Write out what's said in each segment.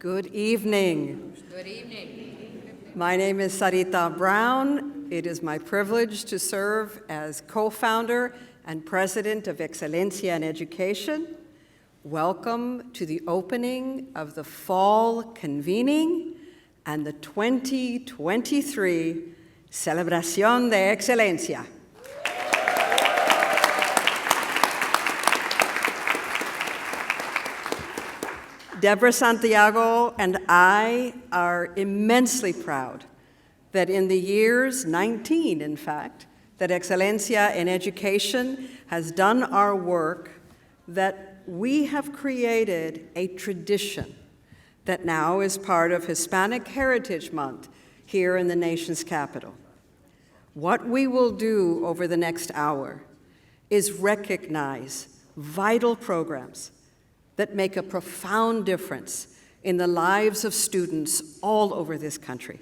Good evening. Good evening. My name is Sarita Brown. It is my privilege to serve as co-founder and President of Excelencia in Education. Welcome to the opening of the fall convening and the 2023 Celebración de Excelencia. Deborah, Santiago, and I are immensely proud that in the years, 19 in fact, that Excelencia in Education has done our work, that we have created a tradition that now is part of Hispanic Heritage Month here in the nation's capital. What we will do over the next hour is recognize vital programs that make a profound difference in the lives of students all over this country.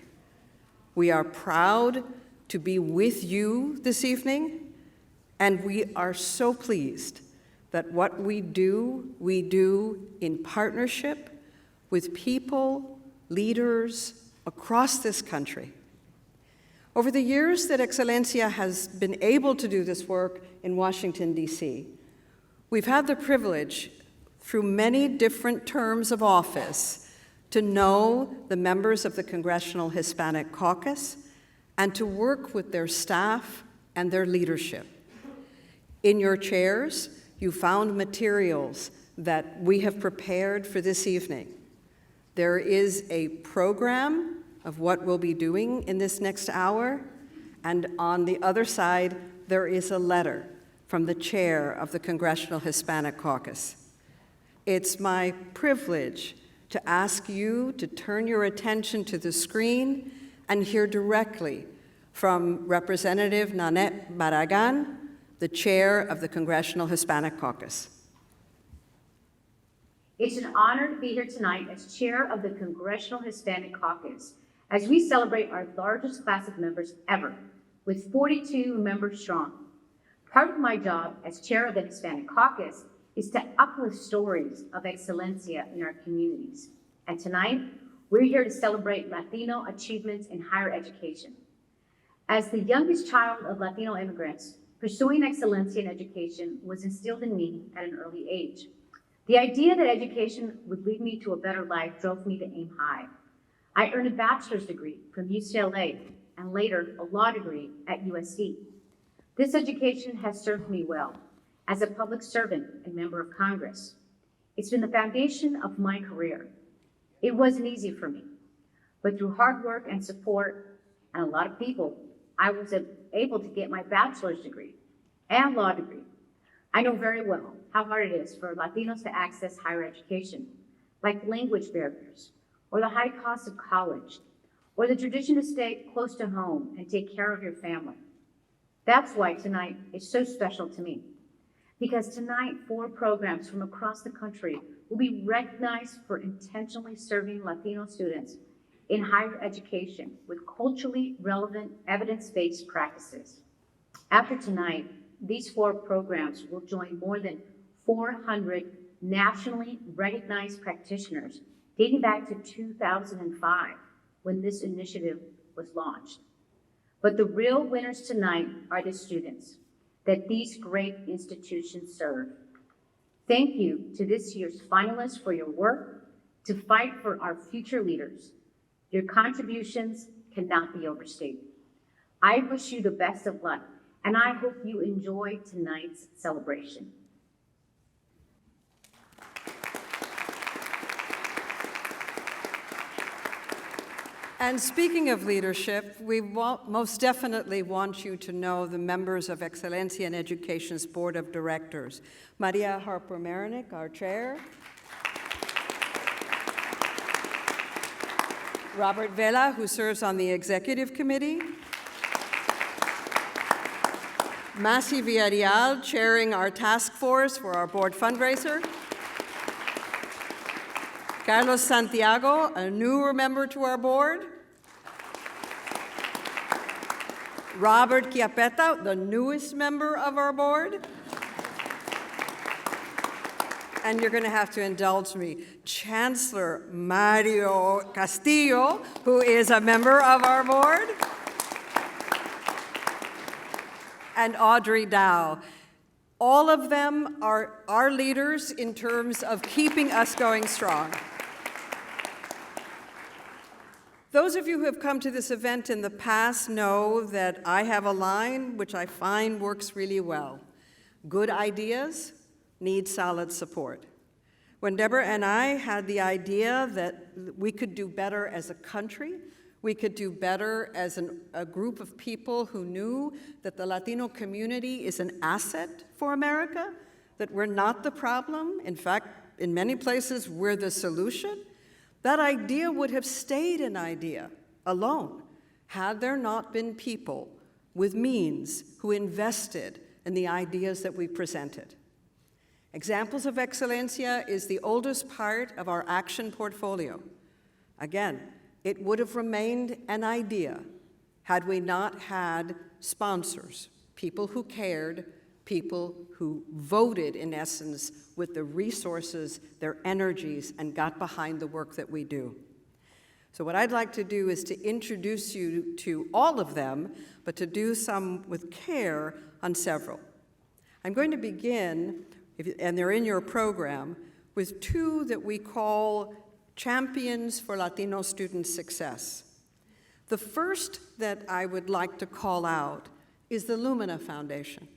We are proud to be with you this evening, and we are so pleased that what we do in partnership with people, leaders across this country. Over the years that Excelencia has been able to do this work in Washington, D.C., we've had the privilege through many different terms of office to know the members of the Congressional Hispanic Caucus and to work with their staff and their leadership. In your chairs, you found materials that we have prepared for this evening. There is a program of what we'll be doing in this next hour, and on the other side, there is a letter from the chair of the Congressional Hispanic Caucus. It's my privilege to ask you to turn your attention to the screen and hear directly from Representative Nanette Barragan, the chair of the Congressional Hispanic Caucus. It's an honor to be here tonight as chair of the Congressional Hispanic Caucus as we celebrate our largest class of members ever, with 42 members strong. Part of my job as chair of the Hispanic Caucus is to uplift stories of excelencia in our communities. And tonight, we're here to celebrate Latino achievements in higher education. As the youngest child of Latino immigrants, pursuing excelencia in education was instilled in me at an early age. The idea that education would lead me to a better life drove me to aim high. I earned a bachelor's degree from UCLA and later a law degree at USC. This education has served me well as a public servant and member of Congress. It's been the foundation of my career. It wasn't easy for me, but through hard work and support and a lot of people, I was able to get my bachelor's degree and law degree. I know very well how hard it is for Latinos to access higher education, like language barriers, or the high cost of college, or the tradition to stay close to home and take care of your family. That's why tonight is so special to me. Because tonight, 4 programs from across the country will be recognized for intentionally serving Latino students in higher education with culturally relevant, evidence-based practices. After tonight, these 4 programs will join more than 400 nationally recognized practitioners dating back to 2005 when this initiative was launched. But the real winners tonight are the students that these great institutions serve. Thank you to this year's finalists for your work to fight for our future leaders. Your contributions cannot be overstated. I wish you the best of luck, and I hope you enjoy tonight's celebration. And speaking of leadership, we most definitely want you to know the members of Excelencia in Education's Board of Directors. Maria Harper-Marinick, our chair. Robert Vela, who serves on the Executive Committee. Masi Villarreal, chairing our task force for our board fundraiser. Carlos Santiago, a newer member to our board. Robert Chiappetta, the newest member of our board. and you're going to have to indulge me, Chancellor Mario Castillo, who is a member of our board, and Audrey Dow. All of them are our leaders in terms of keeping us going strong. Those of you who have come to this event in the past know that I have a line which I find works really well. Good ideas need solid support. When Deborah and I had the idea that we could do better as a country, we could do better as a group of people who knew that the Latino community is an asset for America, that we're not the problem. In fact, in many places, we're the solution. That idea would have stayed an idea alone had there not been people with means who invested in the ideas that we presented. Examples of Excelencia is the oldest part of our action portfolio. Again, it would have remained an idea had we not had sponsors, people who cared, people who voted, in essence, with the resources, their energies, and got behind the work that we do. So what I'd like to do is to introduce you to all of them, but to do some with care on several. I'm going to begin, and they're in your program, with two that we call Champions for Latino Student Success. The first that I would like to call out is the Lumina Foundation.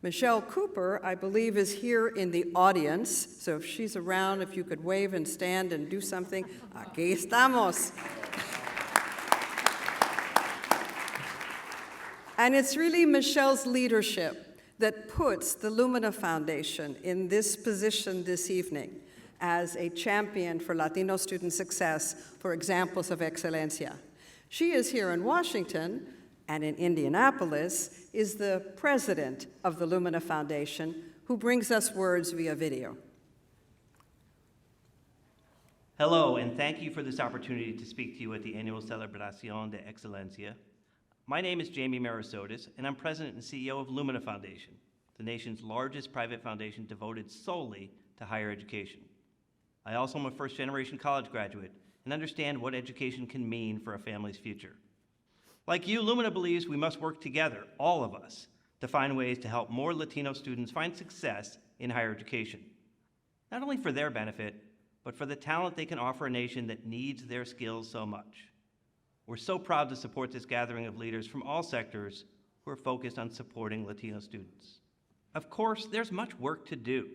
Michelle Cooper, I believe, is here in the audience, so if she's around, if you could wave and stand and do something. Aquí estamos. And it's really Michelle's leadership that puts the Lumina Foundation in this position this evening as a champion for Latino student success for Examples of Excelencia. She is here in Washington, and in Indianapolis is the president of the Lumina Foundation, who brings us words via video. Hello, and thank you for this opportunity to speak to you at the annual Celebración de Excelencia. My name is Jamie Marasotis, and I'm president and CEO of Lumina Foundation, the nation's largest private foundation devoted solely to higher education. I also am a first-generation college graduate and understand what education can mean for a family's future. Like you, Lumina believes we must work together, all of us, to find ways to help more Latino students find success in higher education, not only for their benefit, but for the talent they can offer a nation that needs their skills so much. We're so proud to support this gathering of leaders from all sectors who are focused on supporting Latino students. Of course, there's much work to do.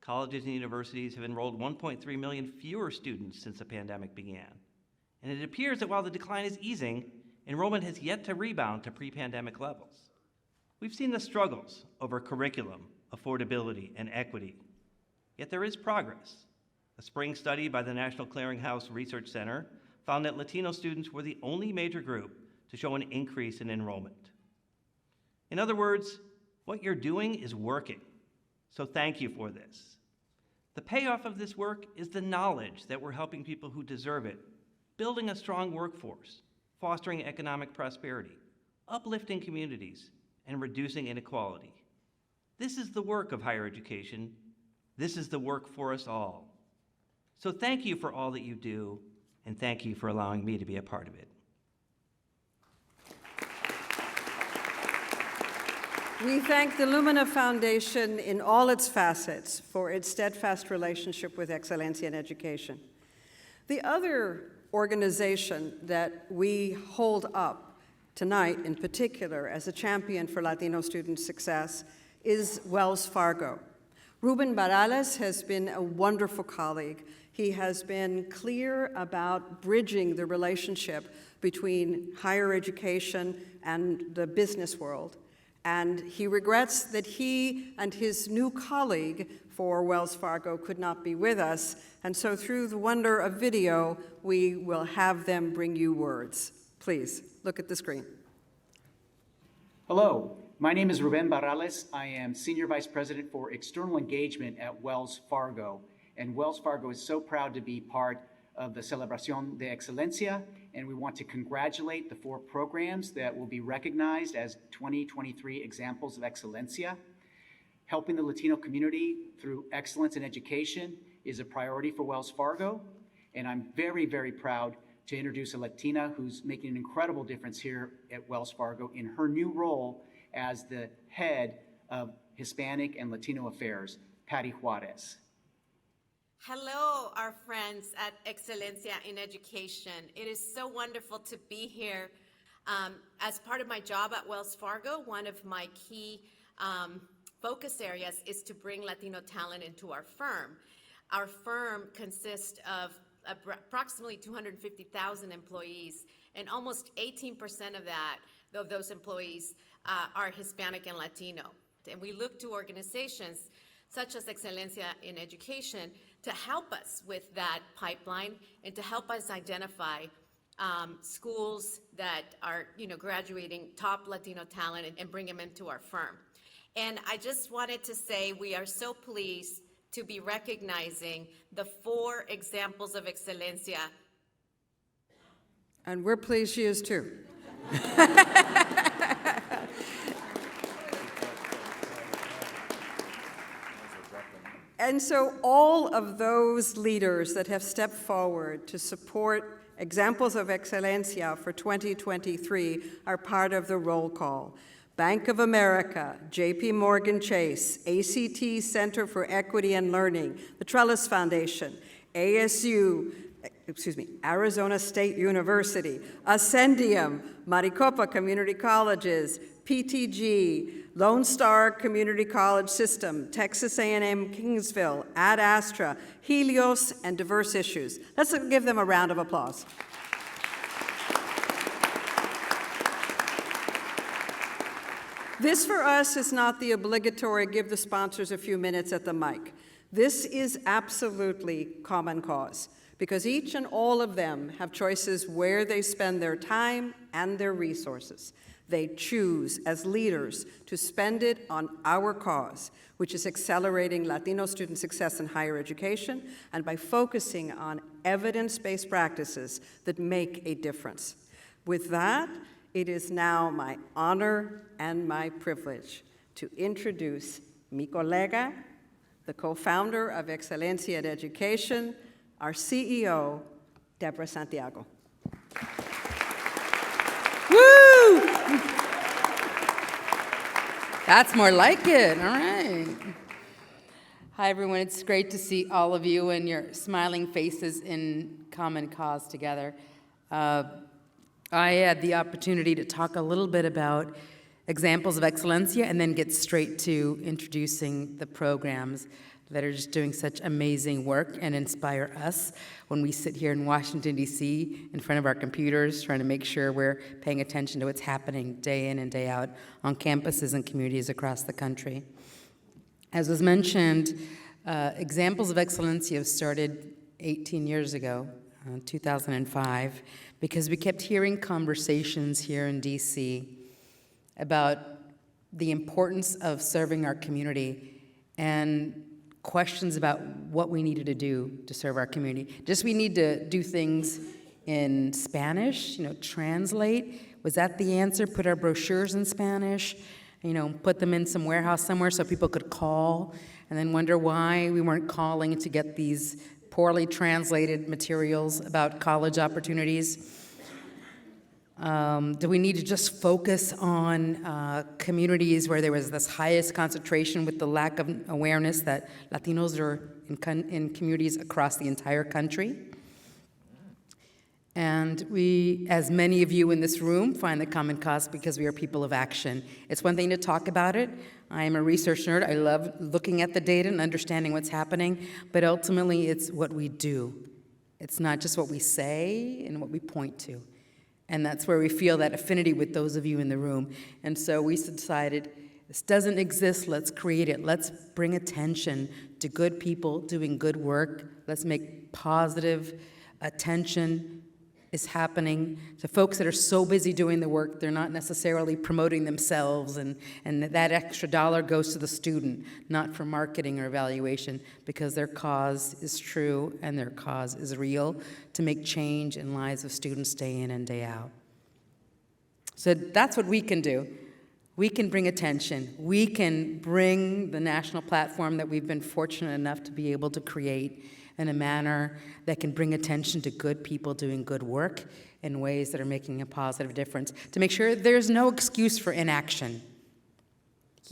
Colleges and universities have enrolled 1.3 million fewer students since the pandemic began. And it appears that while the decline is easing, enrollment has yet to rebound to pre-pandemic levels. We've seen the struggles over curriculum, affordability, and equity. Yet there is progress. A spring study by the National Clearinghouse Research Center found that Latino students were the only major group to show an increase in enrollment. In other words, what you're doing is working. So thank you for this. The payoff of this work is the knowledge that we're helping people who deserve it, building a strong workforce, fostering economic prosperity, uplifting communities, and reducing inequality. This is the work of higher education. This is the work for us all. So thank you for all that you do, and thank you for allowing me to be a part of it. We thank the Lumina Foundation in all its facets for its steadfast relationship with Excelencia in education. The other organization that we hold up tonight in particular as a champion for Latino student success is Wells Fargo. Ruben Barales has been a wonderful colleague. He has been clear about bridging the relationship between higher education and the business world. And he regrets that he and his new colleague for Wells Fargo could not be with us. And so through the wonder of video, we will have them bring you words. Please, look at the screen. Hello, my name is Ruben Barrales. I am Senior Vice President for External Engagement at Wells Fargo. And Wells Fargo is so proud to be part of the Celebración de Excelencia, and we want to congratulate the 4 programs that will be recognized as 2023 Examples of Excelencia. Helping the Latino community through excellence in education is a priority for Wells Fargo, and I'm very, very proud to introduce a Latina who's making an incredible difference here at Wells Fargo in her new role as the head of Hispanic and Latino Affairs, Patty Juarez. Hello, our friends at Excelencia in Education. It is so wonderful to be here. As part of my job at Wells Fargo, one of my key focus areas is to bring Latino talent into our firm. Our firm consists of approximately 250,000 employees, and almost 18% of those employees are Hispanic and Latino. And we look to organizations such as Excelencia in Education to help us with that pipeline and to help us identify schools that are, graduating top Latino talent and bring them into our firm. And I just wanted to say we are so pleased to be recognizing the 4 examples of Excelencia. And we're pleased she is too. And so all of those leaders that have stepped forward to support Examples of Excelencia for 2023 are part of the roll call. Bank of America, JP Morgan Chase, ACT Center for Equity and Learning, the Trellis Foundation, Arizona State University, Ascendium, Maricopa Community Colleges, PTG, Lone Star Community College System, Texas A&M Kingsville, Ad Astra, Helios, and Diverse Issues. Let's give them a round of applause. This for us is not the obligatory give the sponsors a few minutes at the mic. This is absolutely common cause, because each and all of them have choices where they spend their time and their resources. They choose, as leaders, to spend it on our cause, which is accelerating Latino student success in higher education, and by focusing on evidence-based practices that make a difference. With that, it is now my honor and my privilege to introduce mi colega, the co-founder of Excelencia in Education, our CEO, Deborah Santiago. Woo! That's more like it. All right. Hi, everyone. It's great to see all of you and your smiling faces in common cause together. I had the opportunity to talk a little bit about Examples of Excelencia and then get straight to introducing the programs that are just doing such amazing work and inspire us when we sit here in Washington, D.C. in front of our computers trying to make sure we're paying attention to what's happening day in and day out on campuses and communities across the country. As was mentioned, Examples of Excelencia started 18 years ago, 2005, because we kept hearing conversations here in D.C. about the importance of serving our community and questions about what we needed to do to serve our community. Just we need to do things in Spanish, translate. Was that the answer? Put our brochures in Spanish, put them in some warehouse somewhere so people could call and then wonder why we weren't calling to get these poorly translated materials about college opportunities. Do we need to just focus on communities where there was this highest concentration with the lack of awareness that Latinos are in communities across the entire country? And we, as many of you in this room, find the common cause because we are people of action. It's one thing to talk about it. I am a research nerd. I love looking at the data and understanding what's happening, but ultimately it's what we do. It's not just what we say and what we point to. And that's where we feel that affinity with those of you in the room. And so we decided, this doesn't exist, let's create it. Let's bring attention to good people doing good work. Let's make positive attention is happening to folks that are so busy doing the work, they're not necessarily promoting themselves, and that extra dollar goes to the student, not for marketing or evaluation, because their cause is true and their cause is real to make change in lives of students day in and day out. So that's what we can do. we can bring attention. We can bring the national platform that we've been fortunate enough to be able to create in a manner that can bring attention to good people doing good work in ways that are making a positive difference, to make sure there's no excuse for inaction.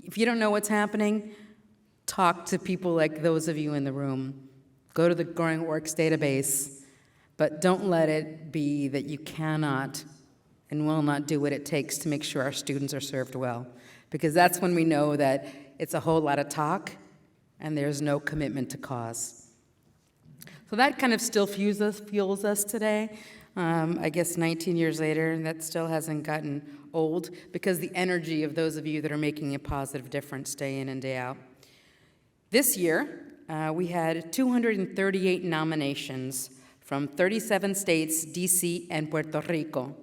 If you don't know what's happening, talk to people like those of you in the room. Go to the Growing Works database, but don't let it be that you cannot and will not do what it takes to make sure our students are served well, because that's when we know that it's a whole lot of talk and there's no commitment to cause. So that kind of still fuels us today. I guess 19 years later, and that still hasn't gotten old, because the energy of those of you that are making a positive difference day in and day out. This year, we had 238 nominations from 37 states, DC, and Puerto Rico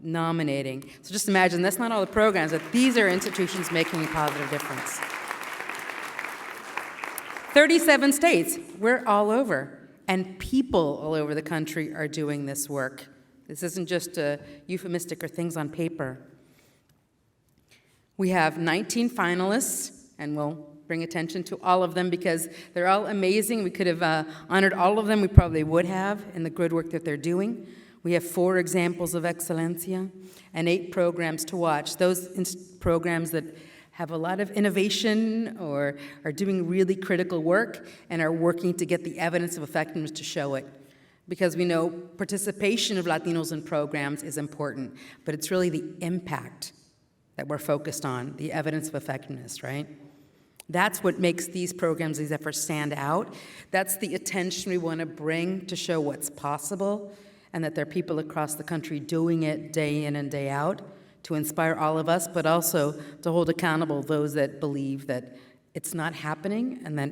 nominating. So just imagine, that's not all the programs, but these are institutions making a positive difference. 37 states, we're all over. And people all over the country are doing this work. This isn't just euphemistic or things on paper. We have 19 finalists, and we'll bring attention to all of them because they're all amazing. We could have honored all of them. We probably would have in the good work that they're doing. We have 4 examples of Excelencia and 8 programs to watch. Those programs that have a lot of innovation or are doing really critical work and are working to get the evidence of effectiveness to show it. Because we know participation of Latinos in programs is important, but it's really the impact that we're focused on, the evidence of effectiveness, right? That's what makes these programs, these efforts stand out. That's the attention we want to bring to show what's possible and that there are people across the country doing it day in and day out to inspire all of us, but also to hold accountable those that believe that it's not happening and that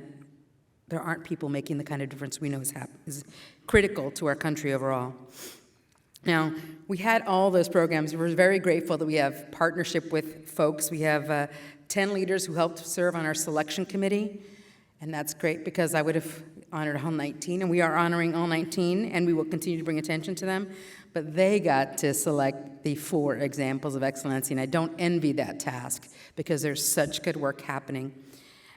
there aren't people making the kind of difference we know is critical to our country overall. Now, we had all those programs. We're very grateful that we have partnership with folks. We have 10 leaders who helped serve on our selection committee, and that's great because I would have honored all 19, and we are honoring all 19, and we will continue to bring attention to them. But they got to select the 4 examples of excellence, and I don't envy that task because there's such good work happening.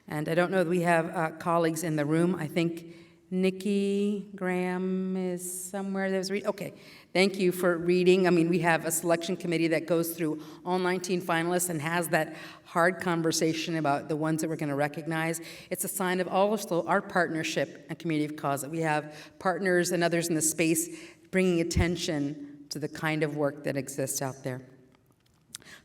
And I don't know that we have colleagues in the room. I think Nikki Graham is somewhere. Okay, thank you for reading. I mean, we have a selection committee that goes through all 19 finalists and has that hard conversation about the ones that we're going to recognize. It's a sign of also our partnership and community of cause, that we have partners and others in the space bringing attention to the kind of work that exists out there.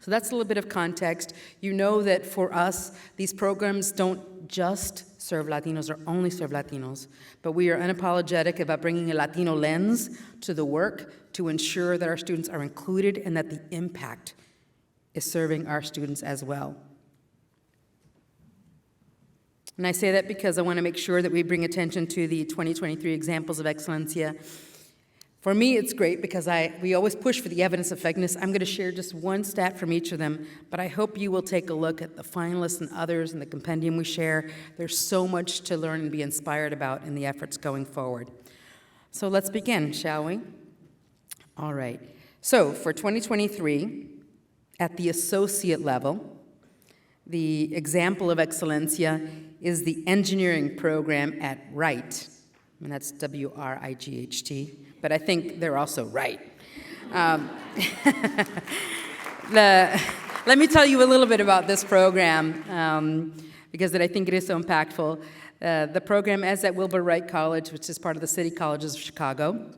So that's a little bit of context. You know that for us, these programs don't just serve Latinos or only serve Latinos, but we are unapologetic about bringing a Latino lens to the work to ensure that our students are included and that the impact is serving our students as well. And I say that because I want to make sure that we bring attention to the 2023 Examples of Excelencia. For me, it's great because we always push for the evidence of effectiveness. I'm going to share just one stat from each of them, but I hope you will take a look at the finalists and others and the compendium we share. There's so much to learn and be inspired about in the efforts going forward. So let's begin, shall we? All right. So for 2023, at the associate level, the example of Excelencia is the engineering program at Wright, and that's W-R-I-G-H-T. But I think they're also right. Let me tell you a little bit about this program because I think it is so impactful. The program is at Wilbur Wright College, which is part of the City Colleges of Chicago.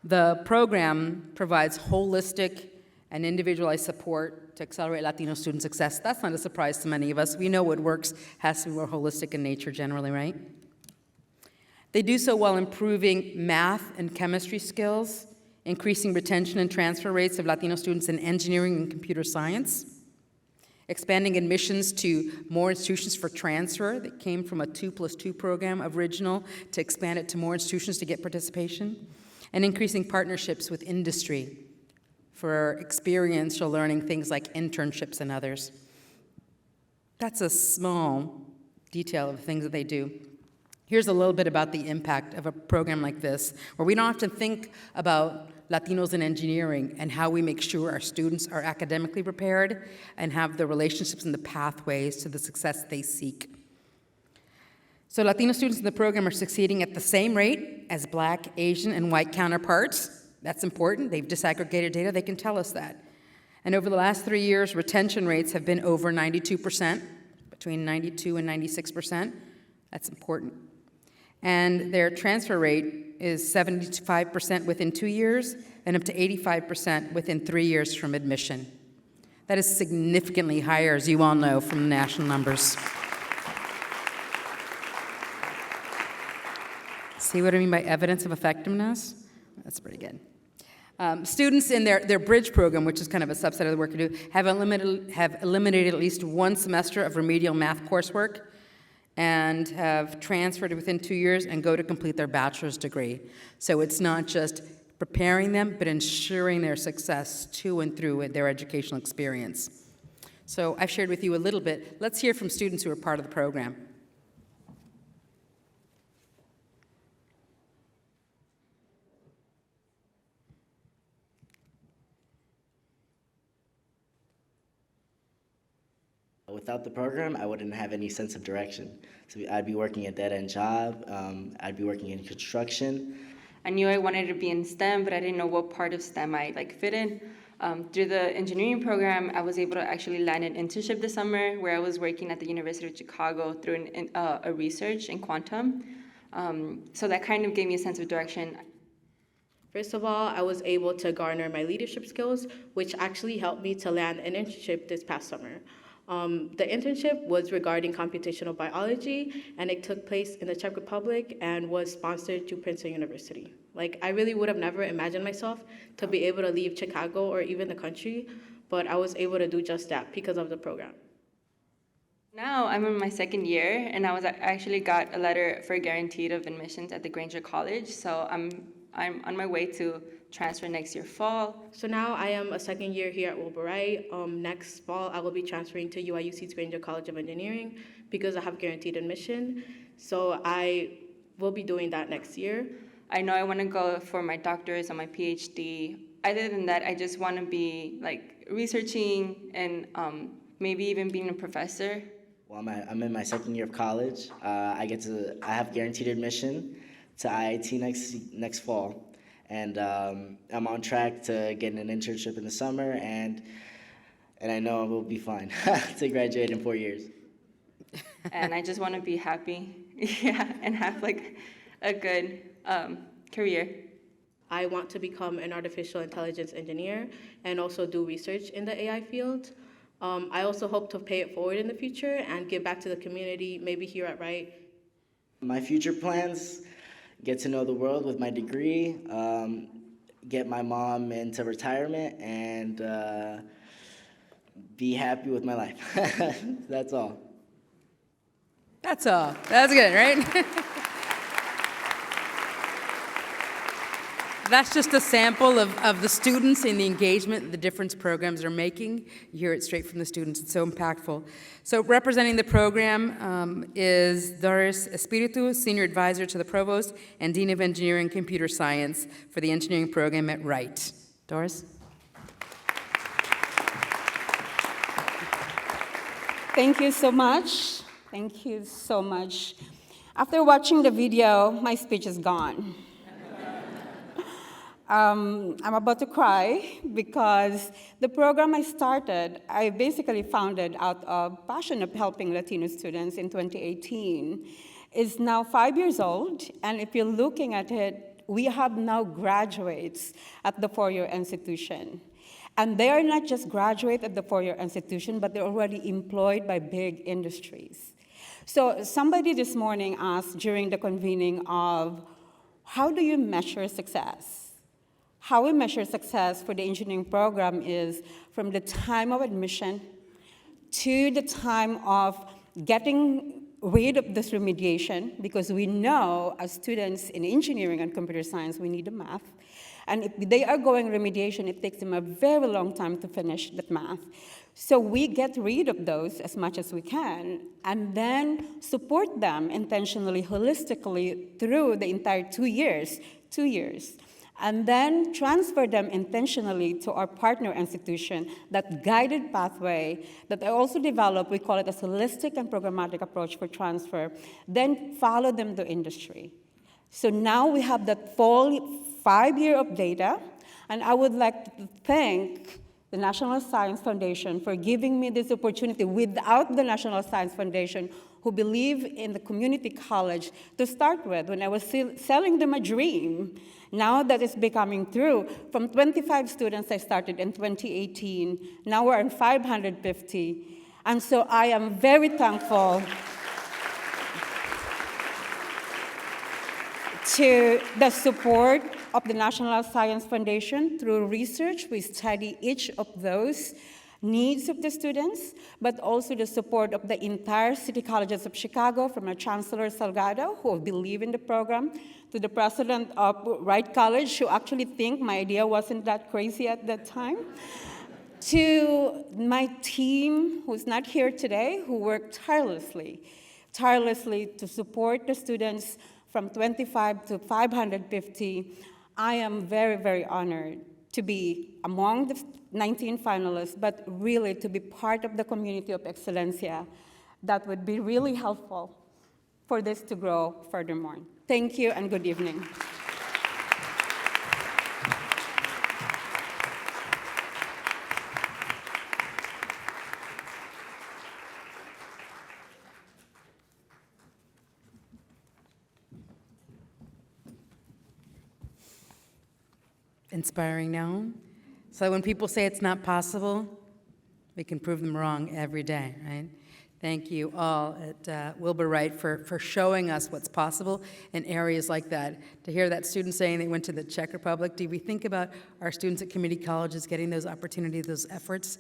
The program provides holistic and individualized support to accelerate Latino student success. That's not a surprise to many of us. We know what works has to be more holistic in nature generally, right? They do so while improving math and chemistry skills, increasing retention and transfer rates of Latino students in engineering and computer science, expanding admissions to more institutions for transfer that came from a 2+2 program original to expand it to more institutions to get participation, and increasing partnerships with industry for experiential learning, things like internships and others. That's a small detail of things that they do. Here's a little bit about the impact of a program like this, where we don't have to think about Latinos in engineering and how we make sure our students are academically prepared and have the relationships and the pathways to the success they seek. So Latino students in the program are succeeding at the same rate as Black, Asian, and white counterparts. That's important. They've disaggregated data. They can tell us that. And over the last 3 years, retention rates have been over 92%, between 92 and 96%. That's important. And their transfer rate is 75% within 2 years and up to 85% within 3 years from admission. That is significantly higher, as you all know, from the national numbers. See what I mean by evidence of effectiveness? That's pretty good. Students in their bridge program, which is kind of a subset of the work we do, have eliminated at least one semester of remedial math coursework and have transferred within 2 years and go to complete their bachelor's degree. So it's not just preparing them, but ensuring their success to and through their educational experience. So I've shared with you a little bit. Let's hear from students who are part of the program. Without the program, I wouldn't have any sense of direction. So I'd be working a dead-end job, I'd be working in construction. I knew I wanted to be in STEM, but I didn't know what part of STEM I fit in. Through the engineering program, I was able to actually land an internship this summer where I was working at the University of Chicago through a research in quantum. So that kind of gave me a sense of direction. First of all, I was able to garner my leadership skills, which actually helped me to land an internship this past summer. The internship was regarding computational biology, and it took place in the Czech Republic and was sponsored through Princeton University. I really would have never imagined myself to be able to leave Chicago or even the country, but I was able to do just that because of the program. Now I'm in my second year, and I actually got a letter for guaranteed of admissions at the Granger College, so I'm on my way to transfer next year fall. So now I am a second year here at Wilbur-Wright. Next fall, I will be transferring to UIUC's Granger College of Engineering because I have guaranteed admission. So I will be doing that next year. I know I want to go for my doctorate and my PhD. Other than that, I just want to be researching and maybe even being a professor. Well, I'm in my second year of college. I have guaranteed admission to IIT next fall. And I'm on track to get an internship in the summer, and I know I will be fine to graduate in 4 years. And I just want to be happy, and have a good career. I want to become an artificial intelligence engineer and also do research in the AI field. I also hope to pay it forward in the future and give back to the community, maybe here at Wright. My future plans: get to know the world with my degree, get my mom into retirement, and be happy with my life. That's all. That's all. That's good, right? That's just a sample of the students and the engagement the different programs are making. You hear it straight from the students. It's so impactful. So representing the program is Doris Espiritu, Senior Advisor to the Provost and Dean of Engineering and Computer Science for the engineering program at Wright. Doris? Thank you so much. Thank you so much. After watching the video, my speech is gone. I'm about to cry because the program I started, I basically founded out of passion of helping Latino students in 2018, is now 5 years old, and if you're looking at it, we have now graduates at the four-year institution. And they are not just graduates at the four-year institution, but they're already employed by big industries. So somebody this morning asked during the convening of, how do you measure success? How we measure success for the engineering program is from the time of admission to the time of getting rid of this remediation, because we know as students in engineering and computer science, we need the math. And if they are going remediation, it takes them a very long time to finish that math. So we get rid of those as much as we can, and then support them intentionally, holistically through the entire 2 years. and then transfer them intentionally to our partner institution, that guided pathway that I also developed. We call it a holistic and programmatic approach for transfer, then follow them to industry. So now we have that full 5 year of data, and I would like to thank the National Science Foundation for giving me this opportunity. Without the National Science Foundation, who believe in the community college to start with, when I was selling them a dream, now that it's becoming true. From 25 students I started in 2018, now we're on 550. And so I am very thankful to the support of the National Science Foundation. Through research, we study each of those needs of the students, but also the support of the entire City Colleges of Chicago, from our Chancellor Salgado, who believe in the program, to the president of Wright College, who actually think my idea wasn't that crazy at that time, to my team, who's not here today, who worked tirelessly to support the students from 25 to 550. I am very, very honored to be among the 19 finalists, but really to be part of the community of Excelencia. That would be really helpful for this to grow furthermore. Thank you and good evening. Inspiring now. So when people say it's not possible, we can prove them wrong every day, right? Thank you all at Wilbur Wright for showing us what's possible in areas like that. To hear that student saying they went to the Czech Republic, do we think about our students at community colleges getting those opportunities, those efforts?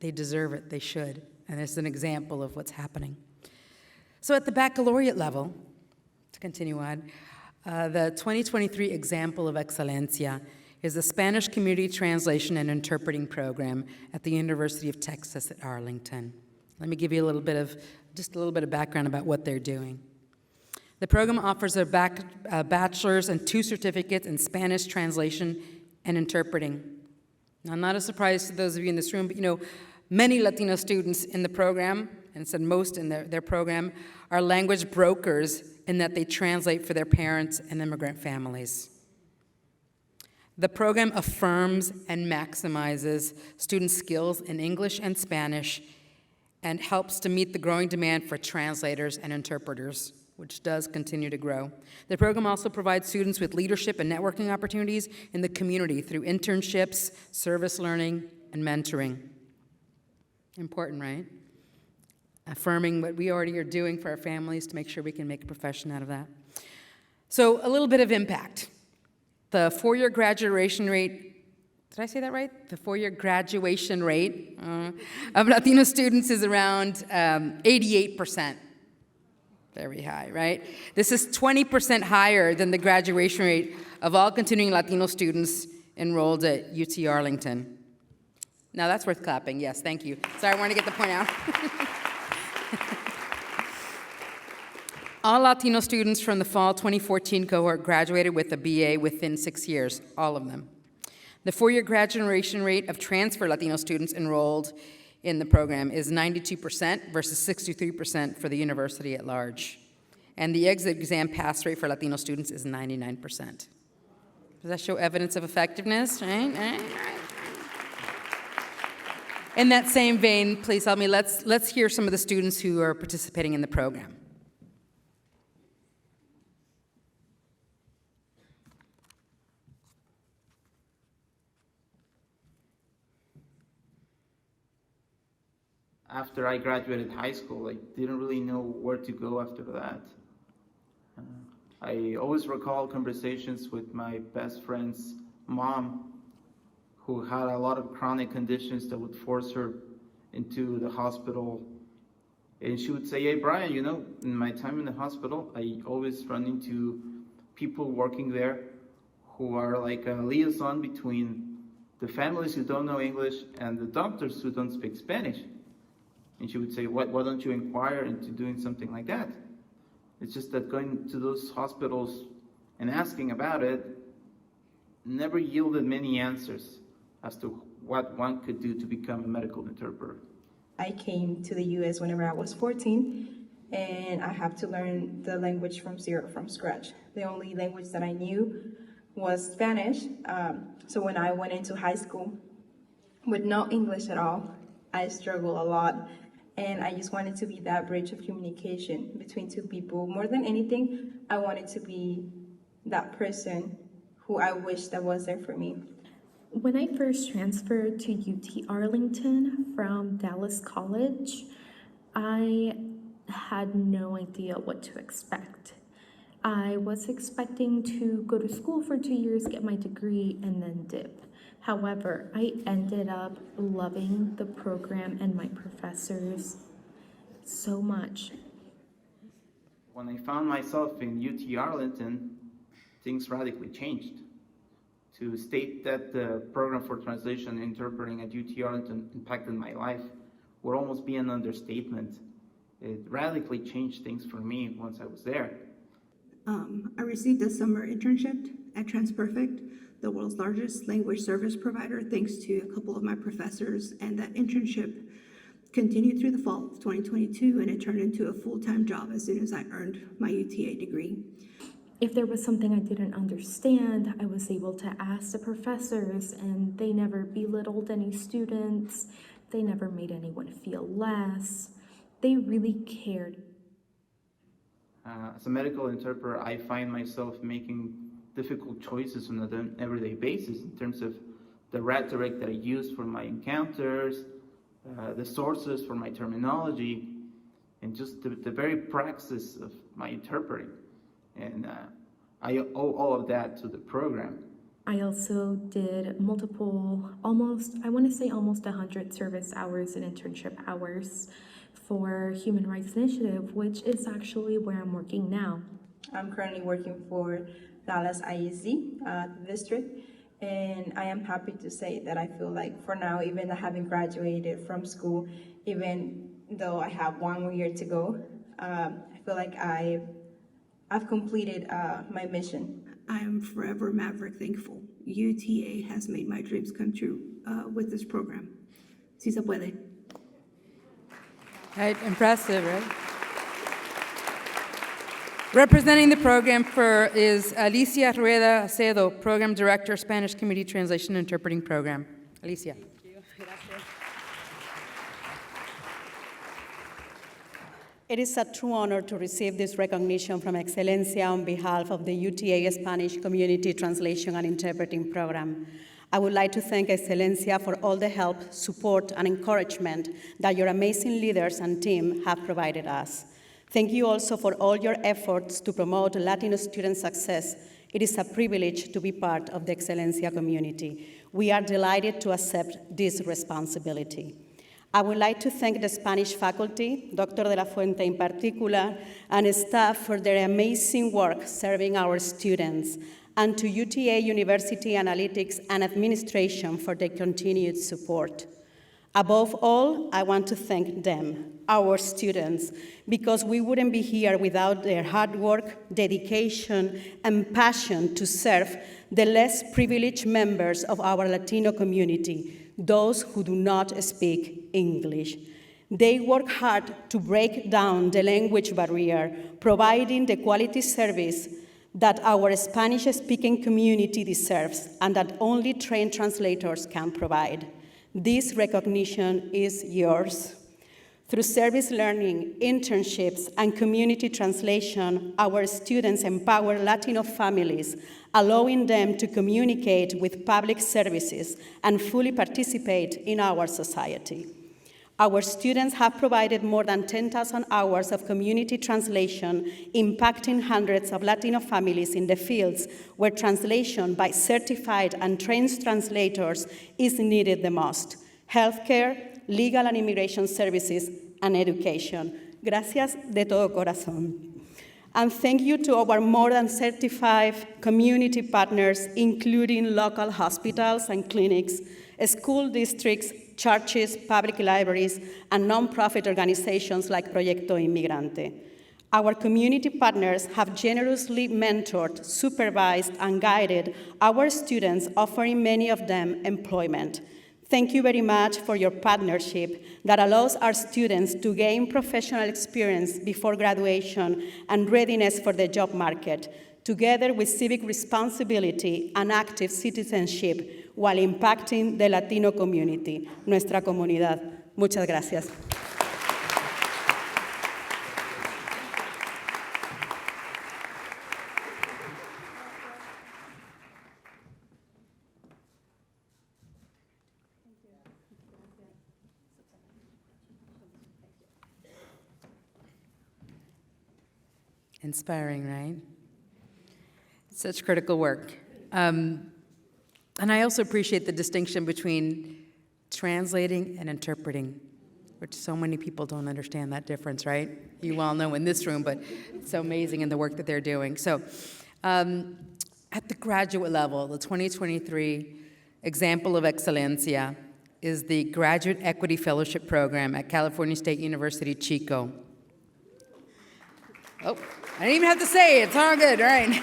They deserve it, they should. And it's an example of what's happening. So at the baccalaureate level, to continue on, the 2023 Example of Excelencia is the Spanish Community Translation and Interpreting Program at the University of Texas at Arlington. Let me give you just a little bit of background about what they're doing. The program offers a bachelor's and 2 certificates in Spanish translation and interpreting. Now, not a surprise to those of you in this room, but many Latino students in the program, and said most in their program, are language brokers in that they translate for their parents and immigrant families. The program affirms and maximizes student skills in English and Spanish and helps to meet the growing demand for translators and interpreters, which does continue to grow. The program also provides students with leadership and networking opportunities in the community through internships, service learning, and mentoring. Important, right? Affirming what we already are doing for our families to make sure we can make a profession out of that. So a little bit of impact. The 4-year graduation rate, did I say that right? The 4-year graduation rate of Latino students is around 88%. Very high, right? This is 20% higher than the graduation rate of all continuing Latino students enrolled at UT Arlington. Now that's worth clapping, yes, thank you. Sorry, I wanted to get the point out. All Latino students from the fall 2014 cohort graduated with a BA within 6 years, all of them. The 4-year graduation rate of transfer Latino students enrolled in the program is 92% versus 63% for the university at large. And the exit exam pass rate for Latino students is 99%. Does that show evidence of effectiveness, right? In that same vein, please help me, let's hear some of the students who are participating in the program. After I graduated high school, I didn't really know where to go after that. I always recall conversations with my best friend's mom, who had a lot of chronic conditions that would force her into the hospital. And she would say, hey, Brian, in my time in the hospital, I always run into people working there who are like a liaison between the families who don't know English and the doctors who don't speak Spanish. And she would say, why don't you inquire into doing something like that? It's just that going to those hospitals and asking about it never yielded many answers as to what one could do to become a medical interpreter. I came to the U.S. whenever I was 14, and I have to learn the language from zero, from scratch. The only language that I knew was Spanish. So when I went into high school with no English at all, I struggled a lot. And I just wanted to be that bridge of communication between two people. More than anything, I wanted to be that person who I wish that was there for me. When I first transferred to UT Arlington from Dallas College, I had no idea what to expect. I was expecting to go to school for 2 years, get my degree, and then dip. However, I ended up loving the program and my professors so much. When I found myself in UT Arlington, things radically changed. To state that the program for translation and interpreting at UT Arlington impacted my life would almost be an understatement. It radically changed things for me once I was there. I received a summer internship at TransPerfect, the world's largest language service provider, thanks to a couple of my professors, and that internship continued through the fall of 2022, and it turned into a full-time job as soon as I earned my UTA degree. If there was something I didn't understand, I was able to ask the professors, and they never belittled any students. They never made anyone feel less. They really cared. As a medical interpreter, I find myself making difficult choices on an everyday basis in terms of the rhetoric that I use for my encounters, the sources for my terminology, and just the very praxis of my interpreting. And I owe all of that to the program. I also did multiple, almost 100 service hours and internship hours for Human Rights Initiative, which is actually where I'm working now. I'm currently working for Dallas IEC, the district, and I am happy to say that I feel like for now, even having graduated from school, even though I have 1 more year to go, I feel like I've completed my mission. I am forever Maverick thankful. UTA has made my dreams come true with this program. Si se puede. Right, impressive, right? Representing the program is Alicia Rueda Acedo, Program Director, Spanish Community Translation and Interpreting Program. Alicia. It is a true honor to receive this recognition from Excelencia on behalf of the UTA Spanish Community Translation and Interpreting Program. I would like to thank Excelencia for all the help, support, and encouragement that your amazing leaders and team have provided us. Thank you also for all your efforts to promote Latino student success. It is a privilege to be part of the Excelencia community. We are delighted to accept this responsibility. I would like to thank the Spanish faculty, Dr. de la Fuente in particular, and staff for their amazing work serving our students, and to UTA University Analytics and Administration for their continued support. Above all, I want to thank them, our students, because we wouldn't be here without their hard work, dedication, and passion to serve the less privileged members of our Latino community, those who do not speak English. They work hard to break down the language barrier, providing the quality service that our Spanish-speaking community deserves and that only trained translators can provide. This recognition is yours. Through service learning, internships, and community translation, our students empower Latino families, allowing them to communicate with public services and fully participate in our society. Our students have provided more than 10,000 hours of community translation, impacting hundreds of Latino families in the fields where translation by certified and trained translators is needed the most: healthcare, legal and immigration services, and education. Gracias de todo corazón. And thank you to our more than 35 community partners, including local hospitals and clinics, school districts, churches, public libraries, and nonprofit organizations like Proyecto Inmigrante. Our community partners have generously mentored, supervised, and guided our students, offering many of them employment. Thank you very much for your partnership that allows our students to gain professional experience before graduation and readiness for the job market, together with civic responsibility and active citizenship while impacting the Latino community, nuestra comunidad. Muchas gracias. Inspiring, right? Such critical work. And I also appreciate the distinction between translating and interpreting, which so many people don't understand that difference, right? You all know in this room, but it's so amazing in the work that they're doing. So at the graduate level, the 2023 Example of Excelencia is the Graduate Equity Fellowship Program at California State University, Chico. Oh, I didn't even have to say it. It's all good, right?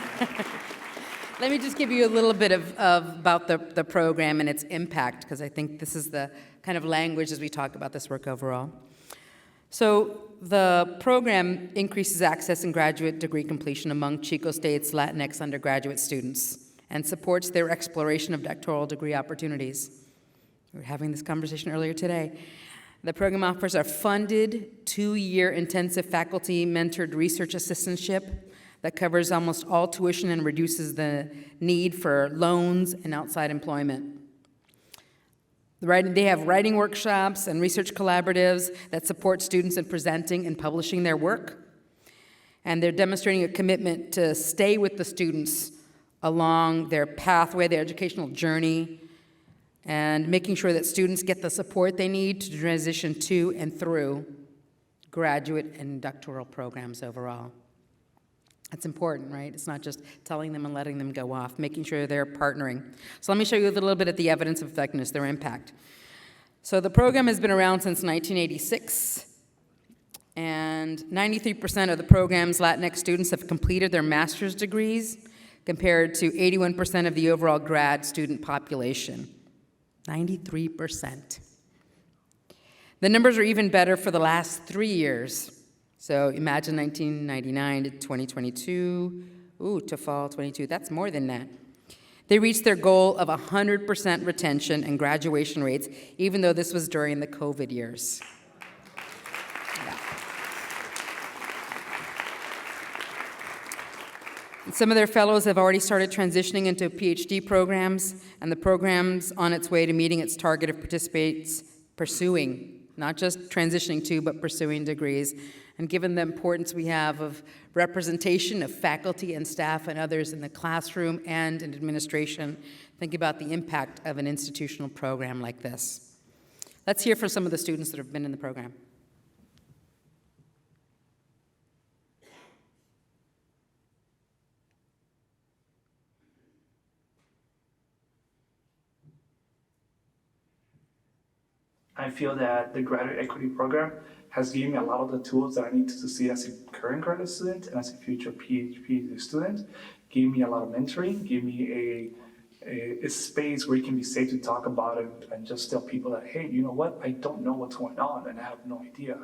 Let me just give you a little bit about the program and its impact, because I think this is the kind of language as we talk about this work overall. So the program increases access and graduate degree completion among Chico State's Latinx undergraduate students and supports their exploration of doctoral degree opportunities. We were having this conversation earlier today. The program offers a funded 2-year intensive faculty mentored research assistantship that covers almost all tuition and reduces the need for loans and outside employment. They have writing workshops and research collaboratives that support students in presenting and publishing their work. And they're demonstrating a commitment to stay with the students along their pathway, their educational journey, and making sure that students get the support they need to transition to and through graduate and doctoral programs overall. That's important, right? It's not just telling them and letting them go off, making sure they're partnering. So let me show you a little bit of the evidence of effectiveness, their impact. So the program has been around since 1986, and 93% of the program's Latinx students have completed their master's degrees, compared to 81% of the overall grad student population. 93%. The numbers are even better for the last 3 years. So imagine 1999 to 2022, to fall 22, that's more than that. They reached their goal of 100% retention and graduation rates, even though this was during the COVID years. Yeah. And some of their fellows have already started transitioning into PhD programs, and the program's on its way to meeting its target of participants pursuing, not just transitioning to, but pursuing degrees. And given the importance we have of representation of faculty and staff and others in the classroom and in administration, think about the impact of an institutional program like this. Let's hear from some of the students that have been in the program. I feel that the Graduate Equity Program has given me a lot of the tools that I need to succeed as a current graduate student and as a future PhD student. Give me a lot of mentoring, give me a space where you can be safe to talk about it and just tell people that, hey, you know what, I don't know what's going on and I have no idea,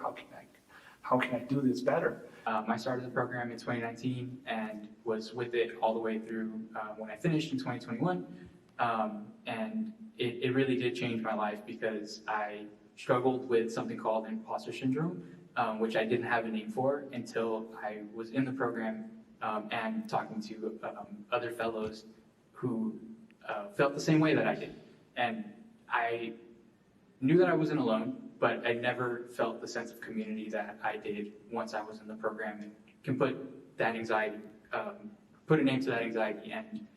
how can I do this better? I started the program in 2019 and was with it all the way through when I finished in 2021. And it really did change my life because I struggled with something called imposter syndrome, which I didn't have a name for until I was in the program and talking to other fellows who felt the same way that I did. And I knew that I wasn't alone, but I never felt the sense of community that I did once I was in the program and can put that anxiety, put a name to that anxiety and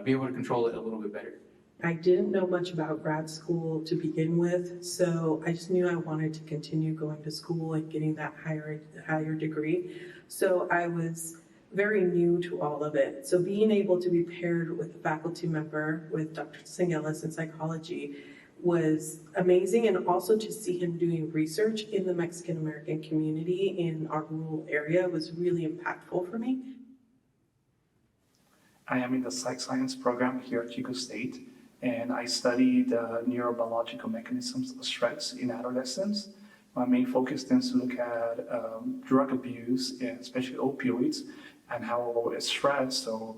be able to control it a little bit better. I didn't know much about grad school to begin with, so I just knew I wanted to continue going to school and getting that higher degree. So I was very new to all of it. So being able to be paired with a faculty member, with Dr. Singelis in psychology, was amazing, and also to see him doing research in the Mexican American community in our rural area was really impactful for me. I am in the psych science program here at Chico State, and I study the neurobiological mechanisms of stress in adolescents. My main focus tends to look at drug abuse, and especially opioids, and how stress, so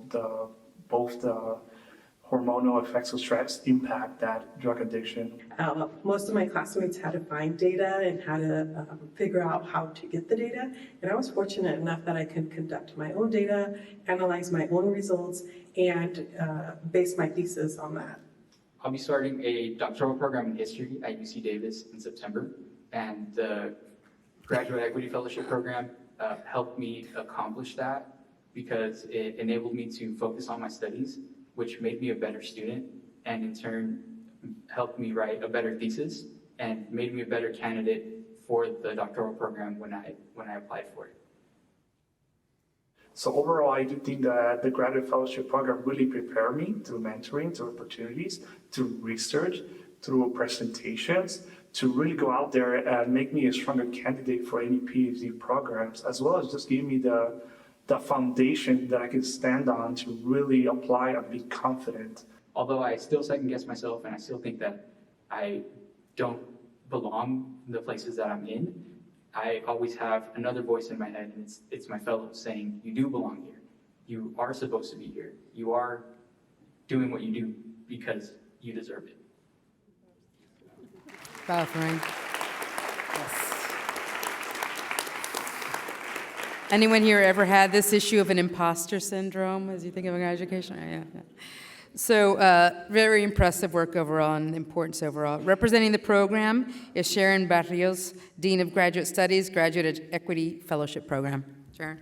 both the hormonal effects of stress impact that drug addiction. Most of my classmates had to find data and how to figure out how to get the data. And I was fortunate enough that I could conduct my own data, analyze my own results, and base my thesis on that. I'll be starting a doctoral program in history at UC Davis in September. And the Graduate Equity Fellowship Program helped me accomplish that because it enabled me to focus on my studies, which made me a better student, and in turn helped me write a better thesis and made me a better candidate for the doctoral program when I applied for it. So overall, I do think that the Graduate Fellowship Program really prepared me through mentoring, through opportunities, through research, through presentations, to really go out there and make me a stronger candidate for any PhD programs, as well as just give me the foundation that I can stand on to really apply and be confident. Although I still second guess myself and I still think that I don't belong in the places that I'm in, I always have another voice in my head, and it's my fellows saying, you do belong here. You are supposed to be here. You are doing what you do because you deserve it. Wow, Fraire. Yes. Anyone here ever had this issue of an imposter syndrome as you think of education? Yeah. So very impressive work overall and importance overall. Representing the program is Sharon Barrios, Dean of Graduate Studies, Graduate Equity Fellowship Program. Sharon.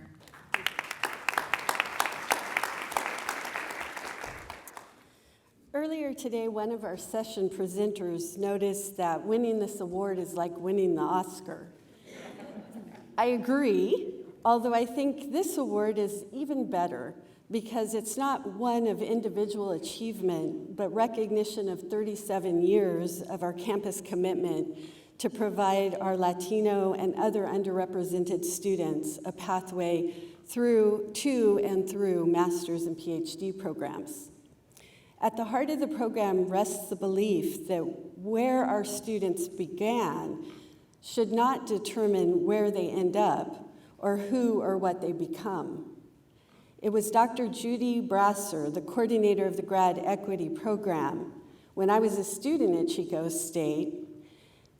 Earlier today, one of our session presenters noticed that winning this award is like winning the Oscar. I agree, although I think this award is even better because it's not one of individual achievement, but recognition of 37 years of our campus commitment to provide our Latino and other underrepresented students a pathway through master's and PhD programs. At the heart of the program rests the belief that where our students began should not determine where they end up or who or what they become. It was Dr. Judy Brasser, the coordinator of the Grad Equity Program, when I was a student at Chico State,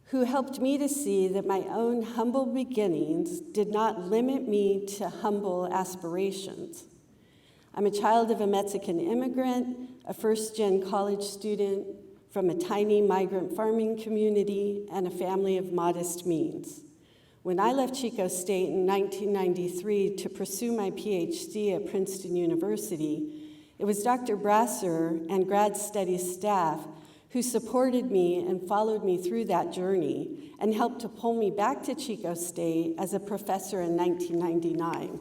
who helped me to see that my own humble beginnings did not limit me to humble aspirations. I'm a child of a Mexican immigrant, a first-gen college student from a tiny migrant farming community, and a family of modest means. When I left Chico State in 1993 to pursue my PhD at Princeton University, it was Dr. Brasser and grad studies staff who supported me and followed me through that journey and helped to pull me back to Chico State as a professor in 1999.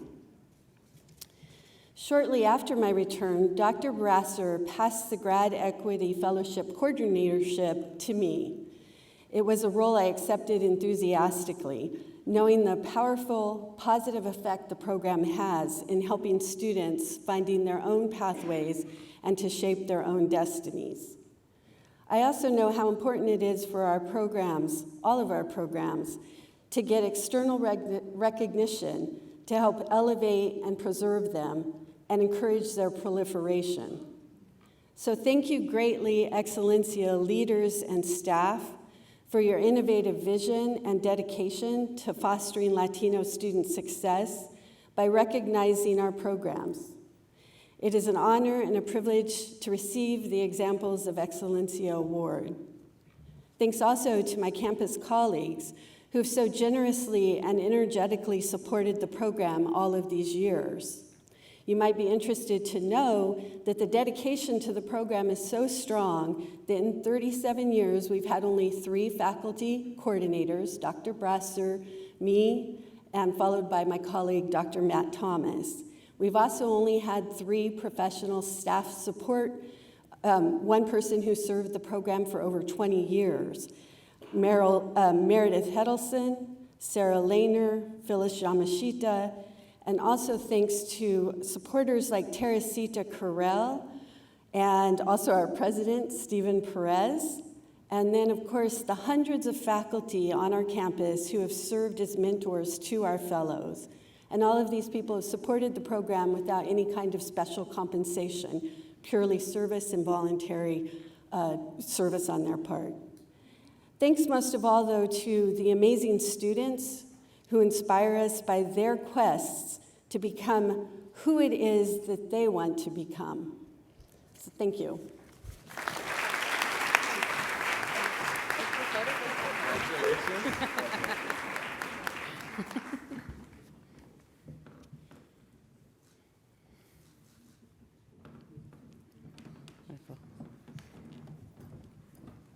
Shortly after my return, Dr. Brasser passed the Grad Equity Fellowship coordinatorship to me. It was a role I accepted enthusiastically, knowing the powerful, positive effect the program has in helping students finding their own pathways and to shape their own destinies. I also know how important it is for our programs, all of our programs, to get external recognition to help elevate and preserve them and encourage their proliferation. So thank you greatly, Excelencia leaders and staff, for your innovative vision and dedication to fostering Latino student success by recognizing our programs. It is an honor and a privilege to receive the Examples of Excelencia Award. Thanks also to my campus colleagues who have so generously and energetically supported the program all of these years. You might be interested to know that the dedication to the program is so strong that in 37 years, we've had only 3 faculty coordinators, Dr. Brasser, me, and followed by my colleague, Dr. Matt Thomas. We've also only had 3 professional staff support one person who served the program for over 20 years, Meredith Hedelson, Sarah Lehner, Phyllis Yamashita, and also thanks to supporters like Teresita Carrell, and also our president, Stephen Perez, and then, of course, the hundreds of faculty on our campus who have served as mentors to our fellows. And all of these people have supported the program without any kind of special compensation, purely service and voluntary service on their part. Thanks most of all, though, to the amazing students who inspire us by their quests to become who it is that they want to become. So thank you.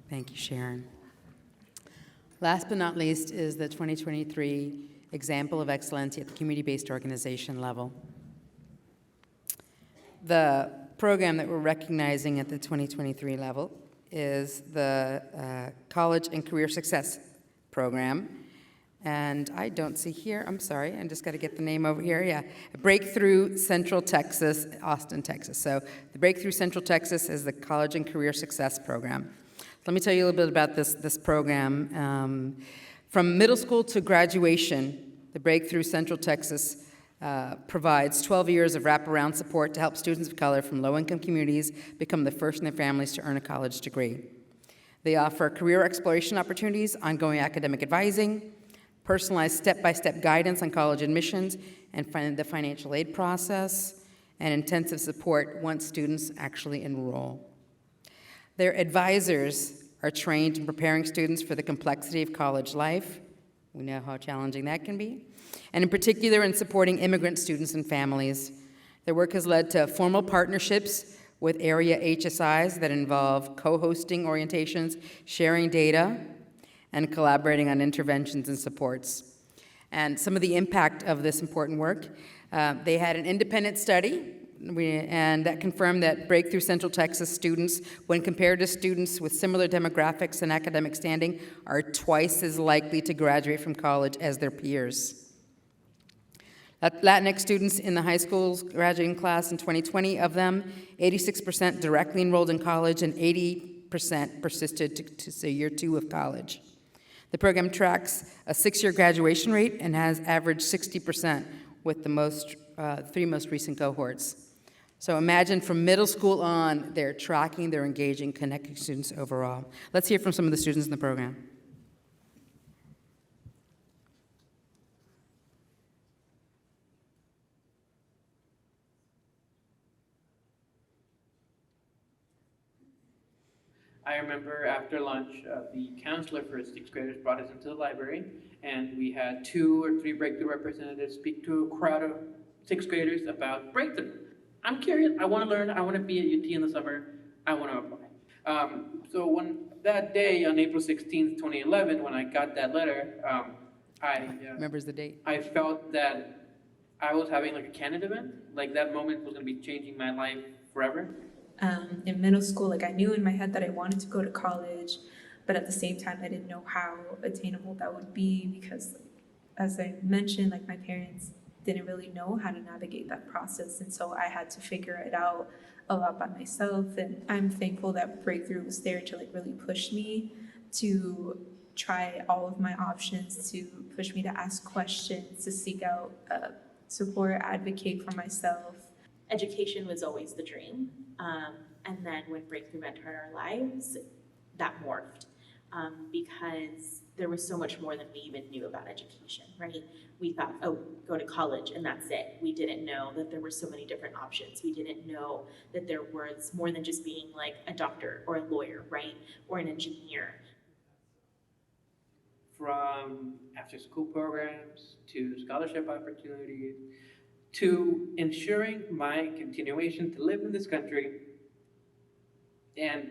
Thank you, Sharon. Last but not least is the 2023 Example of Excellence at the community-based organization level. The program that we're recognizing at the 2023 level is the College and Career Success Program. And I don't see here, I'm sorry, I just got to get the name over here. Yeah, Breakthrough Central Texas, Austin, Texas. So the Breakthrough Central Texas is the College and Career Success Program. Let me tell you a little bit about this program. From middle school to graduation, the Breakthrough Central Texas provides 12 years of wraparound support to help students of color from low-income communities become the first in their families to earn a college degree. They offer career exploration opportunities, ongoing academic advising, personalized step-by-step guidance on college admissions and the financial aid process, and intensive support once students actually enroll. Their advisors are trained in preparing students for the complexity of college life. We know how challenging that can be. And in particular, in supporting immigrant students and families. Their work has led to formal partnerships with area HSIs that involve co-hosting orientations, sharing data, and collaborating on interventions and supports. And some of the impact of this important work, they had an independent study and that confirmed that Breakthrough Central Texas students, when compared to students with similar demographics and academic standing, are twice as likely to graduate from college as their peers. Latinx students in the high school's graduating class in 2020, of them, 86% directly enrolled in college and 80% persisted to year 2 of college. The program tracks a 6-year graduation rate and has averaged 60% with the 3 most recent cohorts. So imagine from middle school on, they're tracking, they're engaging, connecting students overall. Let's hear from some of the students in the program. I remember after lunch, the counselor for 6th graders brought us into the library, and we had 2 or 3 Breakthrough representatives speak to a crowd of 6th graders about Breakthrough. I'm curious, I want to learn, I want to be at UT in the summer, I want to apply. So that day on April 16th, 2011, when I got that letter, Remembers the date. I felt that I was having like a canon event, like that moment was going to be changing my life forever. In middle school, like I knew in my head that I wanted to go to college, but at the same time, I didn't know how attainable that would be because, as I mentioned, like my parents didn't really know how to navigate that process, and so I had to figure it out a lot by myself. And I'm thankful that Breakthrough was there to like really push me to try all of my options, to push me to ask questions, to seek out support, advocate for myself. Education was always the dream. And then when Breakthrough entered our lives, that morphed because there was so much more than we even knew about education, right? We thought, oh, go to college and that's it. We didn't know that there were so many different options. We didn't know that there was more than just being like a doctor or a lawyer, right? Or an engineer. From after-school programs to scholarship opportunities to ensuring my continuation to live in this country and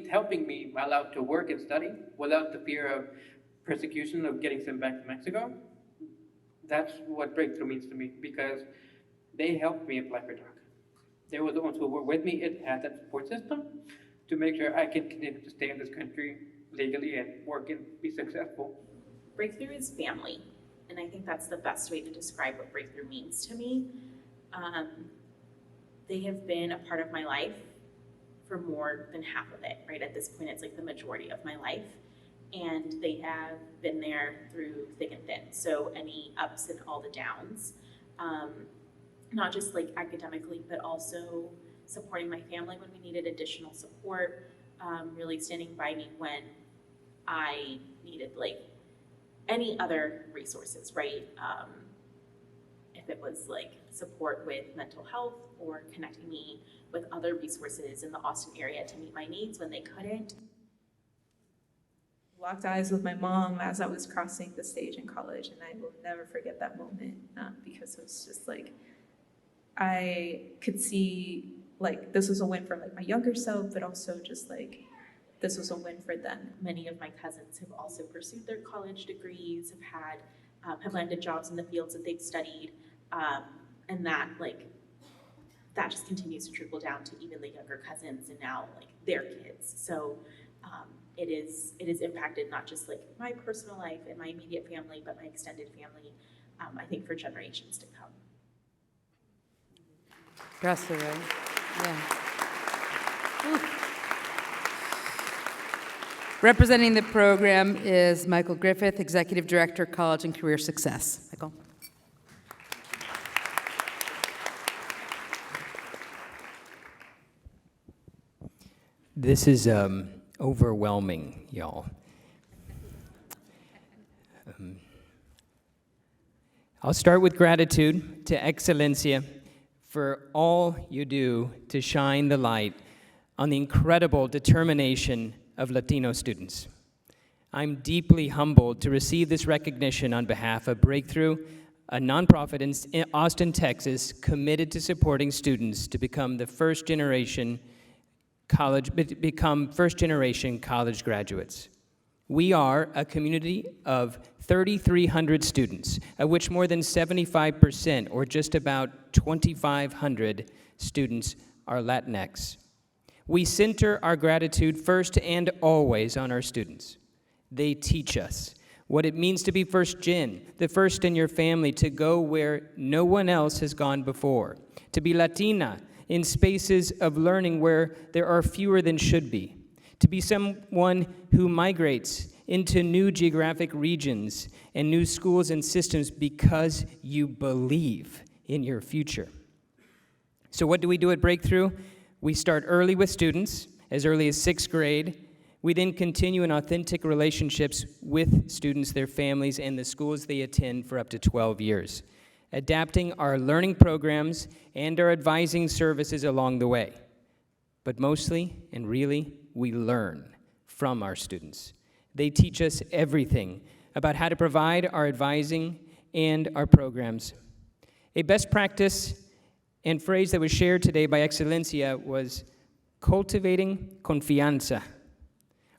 helping me allowed to work and study without the fear of persecution of getting sent back to Mexico. That's what Breakthrough means to me because they helped me apply for DACA. they were the ones who were with me and had that support system to make sure I can continue to stay in this country legally and work and be successful. Breakthrough is family, and I think that's the best way to describe what Breakthrough means to me. They have been a part of my life for more than half of it, right? At this point, it's like the majority of my life, and they have been there through thick and thin. So any ups and all the downs, not just like academically, but also supporting my family when we needed additional support, really standing by me when I needed like any other resources, right? If it was like support with mental health or connecting me with other resources in the Austin area to meet my needs when they couldn't. Locked eyes with my mom as I was crossing the stage in college, and I will never forget that moment because it was just like, I could see like this was a win for like my younger self, but also just like this was a win for them. Many of my cousins have also pursued their college degrees, have landed jobs in the fields that they've studied, and that just continues to trickle down to even the younger cousins and now like their kids. So it is impacted not just like my personal life and my immediate family, but my extended family, I think for generations to come. Impressive, right? Yeah. Ooh. Representing the program is Michael Griffith, Executive Director, College and Career Success. Michael. This is overwhelming, y'all. I'll start with gratitude to Excelencia for all you do to shine the light on the incredible determination of Latino students. I'm deeply humbled to receive this recognition on behalf of Breakthrough, a nonprofit in Austin, Texas, committed to supporting students to become first-generation college graduates. We are a community of 3,300 students, of which more than 75%, or just about 2,500 students, are Latinx. We center our gratitude first and always on our students. They teach us what it means to be first gen, the first in your family, to go where no one else has gone before, to be Latina in spaces of learning where there are fewer than should be, to be someone who migrates into new geographic regions and new schools and systems because you believe in your future. So what do we do at Breakthrough? We start early with students, as early as 6th grade. We then continue in authentic relationships with students, their families, and the schools they attend for up to 12 years, adapting our learning programs and our advising services along the way. But mostly, and really, we learn from our students. They teach us everything about how to provide our advising and our programs. A best practice and phrase that was shared today by Excelencia was cultivating confianza.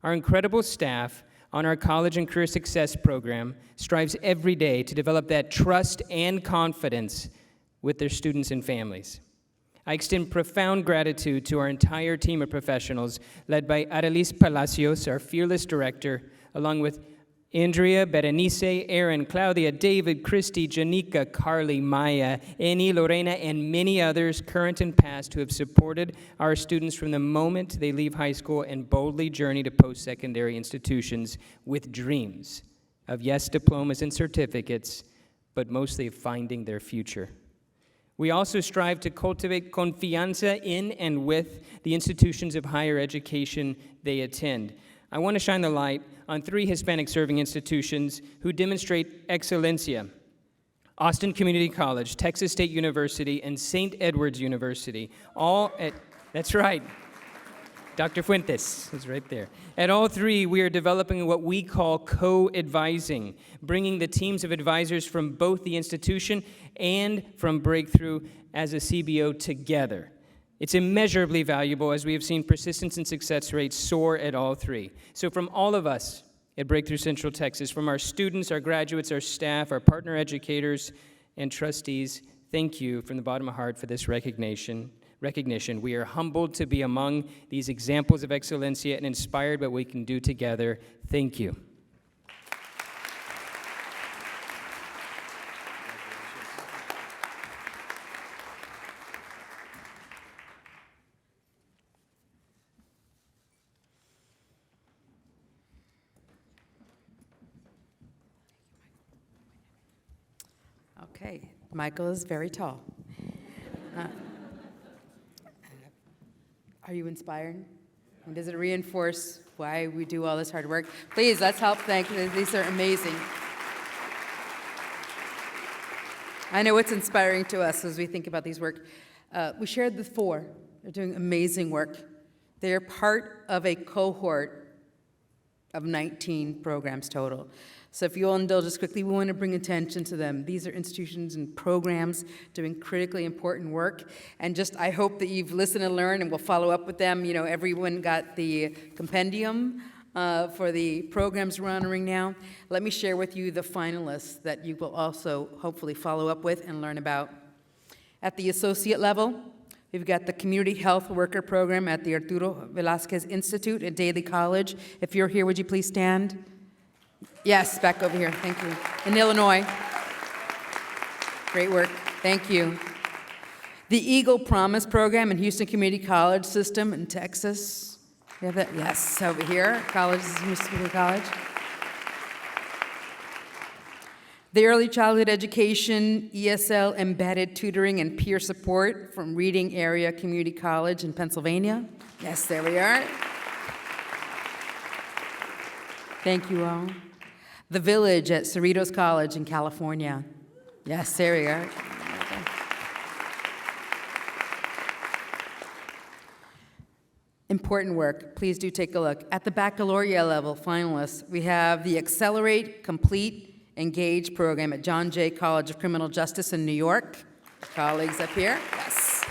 Our incredible staff on our College and Career Success program strives every day to develop that trust and confidence with their students and families. I extend profound gratitude to our entire team of professionals led by Arelis Palacios, our fearless director, along with Andrea, Berenice, Aaron, Claudia, David, Christy, Janika, Carly, Maya, Annie, Lorena, and many others, current and past, who have supported our students from the moment they leave high school and boldly journey to post-secondary institutions with dreams of, yes, diplomas and certificates, but mostly of finding their future. We also strive to cultivate confianza in and with the institutions of higher education they attend. I want to shine the light on 3 Hispanic serving institutions who demonstrate excelencia: Austin Community College, Texas State University, and St. Edward's University, all at, that's right, Dr. Fuentes is right there. At all 3, we are developing what we call co-advising, bringing the teams of advisors from both the institution and from Breakthrough as a CBO together. It's immeasurably valuable, as we have seen persistence and success rates soar at all 3. So from all of us at Breakthrough Central Texas, from our students, our graduates, our staff, our partner educators, and trustees, thank you from the bottom of my heart for this recognition recognition. We are humbled to be among these examples of Excelencia and inspired by what we can do together. Thank you. Okay, Michael is very tall. Are you inspired? And does it reinforce why we do all this hard work? Please, let's help thank them. These are amazing. I know it's inspiring to us as we think about these work. We shared the 4. They're doing amazing work. They are part of a cohort of 19 programs total. So if you'll indulge us quickly, we want to bring attention to them. These are institutions and programs doing critically important work. And just, I hope that you've listened and learned and will follow up with them. You know, everyone got the compendium for the programs we're honoring now. Let me share with you the finalists that you will also hopefully follow up with and learn about. At the associate level, we've got the Community Health Worker Program at the Arturo Velázquez Institute at Daly College. If you're here, would you please stand? Yes, back over here. Thank you. In Illinois. Great work. Thank you. The Eagle Promise Program in Houston Community College System in Texas. You have that? Yes, over here. Houston Community College. The Early Childhood Education, ESL Embedded Tutoring and Peer Support from Reading Area Community College in Pennsylvania. Yes, there we are. Thank you all. The Village at Cerritos College in California. Yes, there we are. Important work. Please do take a look. At the baccalaureate level, finalists, we have the Accelerate, Complete, Engage program at John Jay College of Criminal Justice in New York. Colleagues up here. Yes.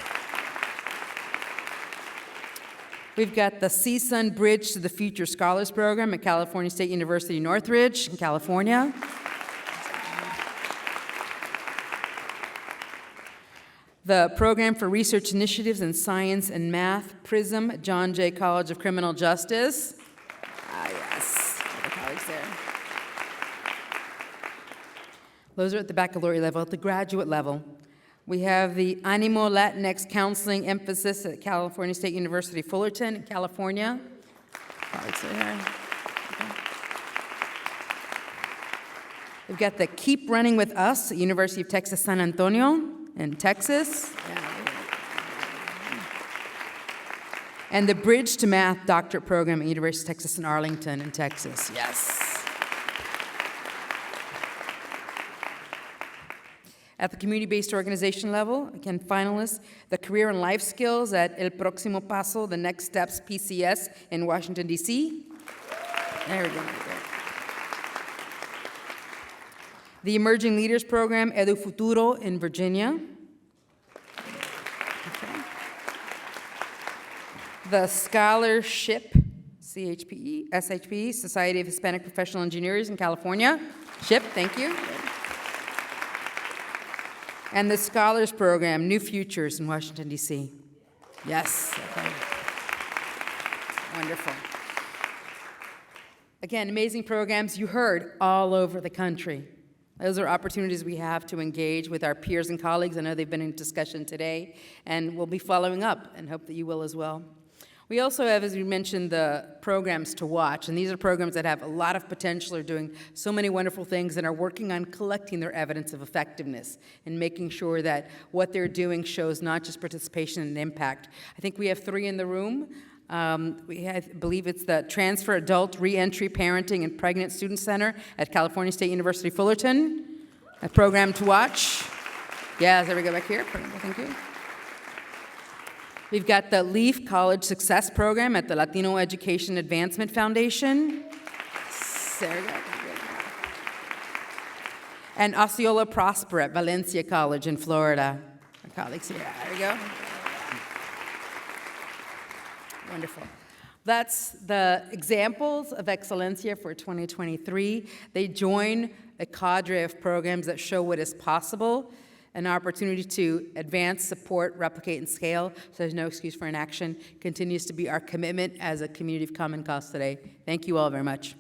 We've got the CSUN Bridge to the Future Scholars Program at California State University, Northridge, in California. The Program for Research Initiatives in Science and Math, PRISM, at John Jay College of Criminal Justice. Yes, the colleagues there. Those are at the baccalaureate level. At the graduate level, we have the Animo Latinx Counseling Emphasis at California State University, Fullerton, California. Colleagues are here. Okay. We've got the Keep Running With Us at University of Texas, San Antonio in Texas. And the Bridge to Math Doctorate Program at University of Texas in Arlington in Texas. Yes. At the community-based organization level, again, finalists, the Career and Life Skills at El Próximo Paso, the Next Steps PCS in Washington, D.C. There we go. The Emerging Leaders Program, Edu Futuro in Virginia. Okay. The Scholarship, SHPE, Society of Hispanic Professional Engineers in California. SHIP, thank you. And the Scholars Program, New Futures in Washington, D.C. Yes. Okay. Wonderful. Again, amazing programs you heard all over the country. Those are opportunities we have to engage with our peers and colleagues. I know they've been in discussion today, and we'll be following up and hope that you will as well. We also have, as we mentioned, the programs to watch, and these are programs that have a lot of potential, are doing so many wonderful things, and are working on collecting their evidence of effectiveness and making sure that what they're doing shows not just participation and impact. I think we have 3 in the room. I believe it's the Transfer Adult Reentry Parenting and Pregnant Student Center at California State University, Fullerton, a program to watch. Yeah, there we go back here. Thank you. We've got the LEAF College Success Program at the Latino Education Advancement Foundation. There we go. And Osceola Prosper at Valencia College in Florida. Our colleagues here. There we go. Wonderful. That's the examples of Excelencia for 2023. They join a cadre of programs that show what is possible an opportunity to advance, support, replicate, and scale, so there's no excuse for inaction, continues to be our commitment as a community of common cause today. Thank you all very much.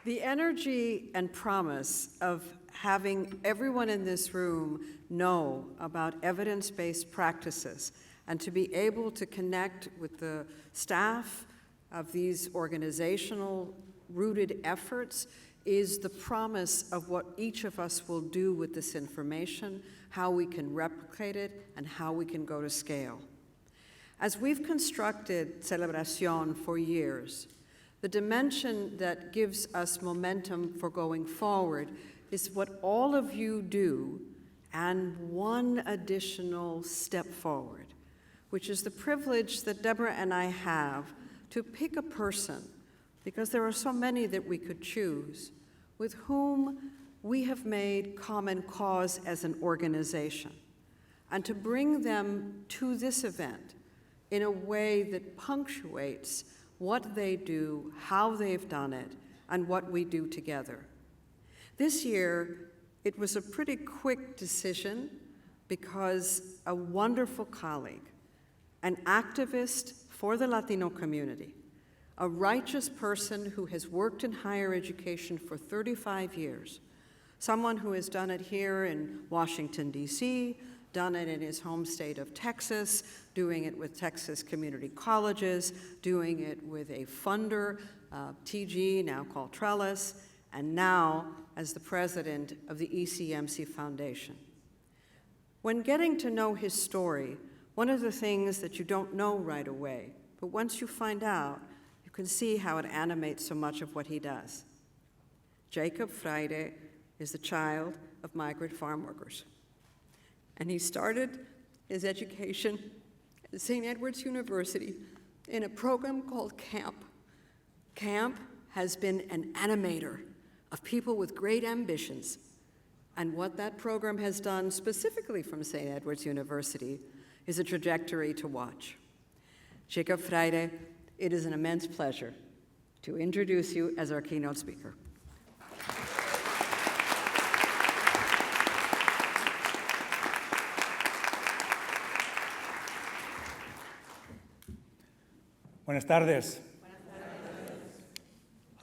The energy and promise of having everyone in this room know about evidence-based practices and to be able to connect with the staff of these organizational rooted efforts is the promise of what each of us will do with this information, how we can replicate it, and how we can go to scale. As we've constructed Celebración for years, the dimension that gives us momentum for going forward is what all of you do and one additional step forward, which is the privilege that Deborah and I have to pick a person, because there are so many that we could choose, with whom we have made common cause as an organization, and to bring them to this event in a way that punctuates what they do, how they've done it, and what we do together. This year, it was a pretty quick decision because a wonderful colleague, an activist for the Latino community, a righteous person who has worked in higher education for 35 years, someone who has done it here in Washington, D.C., done it in his home state of Texas, doing it with Texas community colleges, doing it with a funder, TG, now called Trellis, and now as the president of the ECMC Foundation. When getting to know his story, one of the things that you don't know right away, but once you find out, you can see how it animates so much of what he does. Jacob Fraire is the child of migrant farm workers. And he started his education at St. Edward's University in a program called CAMP. CAMP has been an animator of people with great ambitions. And what that program has done specifically from St. Edward's University is a trajectory to watch. Jacob Fraire, it is an immense pleasure to introduce you as our keynote speaker. Buenas tardes.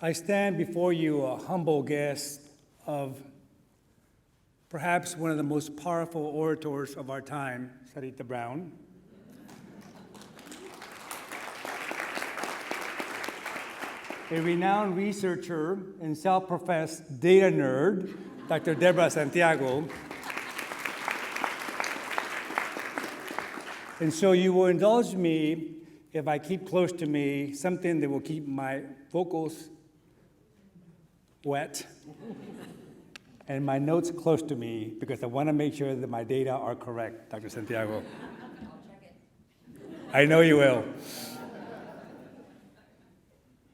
I stand before you a humble guest of perhaps one of the most powerful orators of our time, Sarita Brown. A renowned researcher and self-professed data nerd, Dr. Deborah Santiago. And so you will indulge me if I keep close to me something that will keep my vocals wet and my notes close to me, because I want to make sure that my data are correct, Dr. Santiago. I'll check it. I know you will.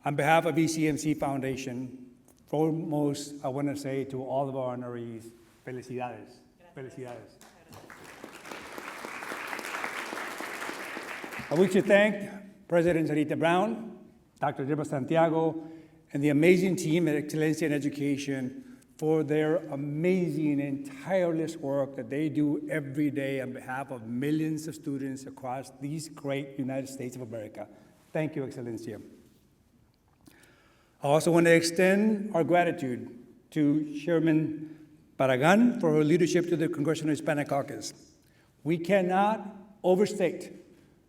On behalf of ECMC Foundation, foremost, I want to say to all of our honorees, felicidades. Felicidades. I wish to thank President Sarita Brown, Dr. Deborah Santiago, and the amazing team at Excelencia in Education for their amazing and tireless work that they do every day on behalf of millions of students across these great United States of America. Thank you, Excelencia. I also want to extend our gratitude to Chairman Barragan for her leadership to the Congressional Hispanic Caucus. We cannot overstate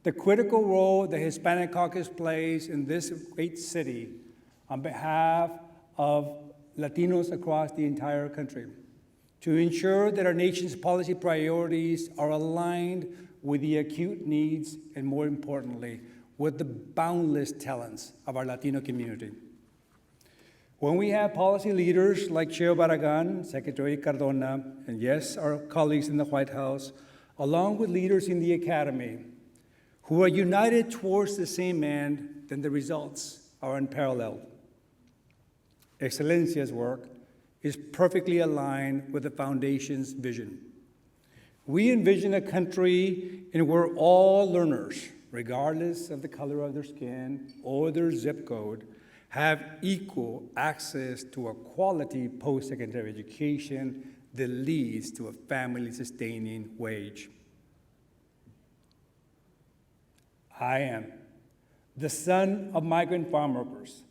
the critical role the Hispanic Caucus plays in this great city on behalf of Latinos across the entire country, to ensure that our nation's policy priorities are aligned with the acute needs and, more importantly, with the boundless talents of our Latino community. When we have policy leaders like Chair Barragan, Secretary Cardona, and yes, our colleagues in the White House, along with leaders in the academy, who are united towards the same end, then the results are unparalleled. Excelencia's work is perfectly aligned with the Foundation's vision. We envision a country in where all learners, regardless of the color of their skin or their zip code, have equal access to a quality post-secondary education that leads to a family-sustaining wage. I am the son of migrant farm workers,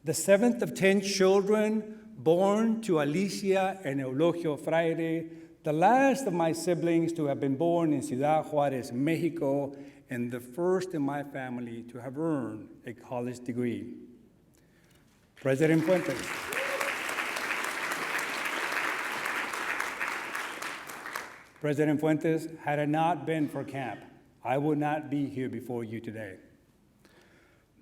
the 7th of 10 children born to Alicia and Eulogio Fraire, the last of my siblings to have been born in Ciudad Juarez, Mexico, and the first in my family to have earned a college degree. President Fuentes. President Fuentes, had it not been for camp, I would not be here before you today.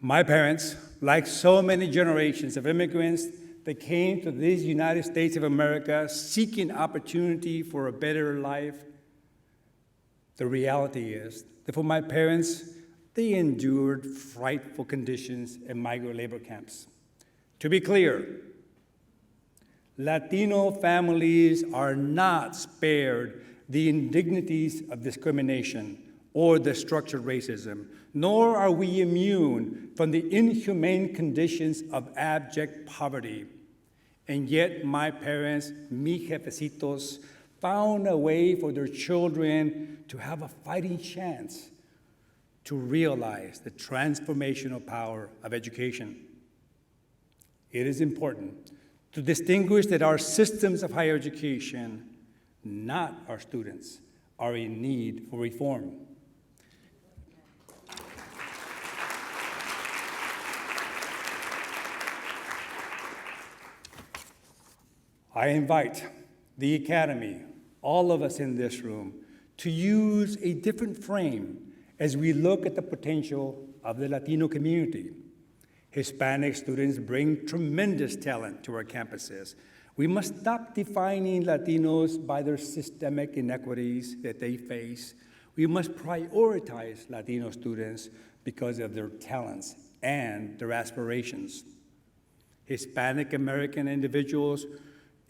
My parents, like so many generations of immigrants that came to these United States of America seeking opportunity for a better life, the reality is that for my parents, they endured frightful conditions in migrant labor camps. To be clear, Latino families are not spared the indignities of discrimination or the structured racism, nor are we immune from the inhumane conditions of abject poverty. And yet my parents, mi jefecitos, found a way for their children to have a fighting chance to realize the transformational power of education. It is important to distinguish that our systems of higher education, not our students, are in need for reform. I invite the Academy, all of us in this room, to use a different frame as we look at the potential of the Latino community. Hispanic students bring tremendous talent to our campuses. We must stop defining Latinos by their systemic inequities that they face. We must prioritize Latino students because of their talents and their aspirations. Hispanic American individuals,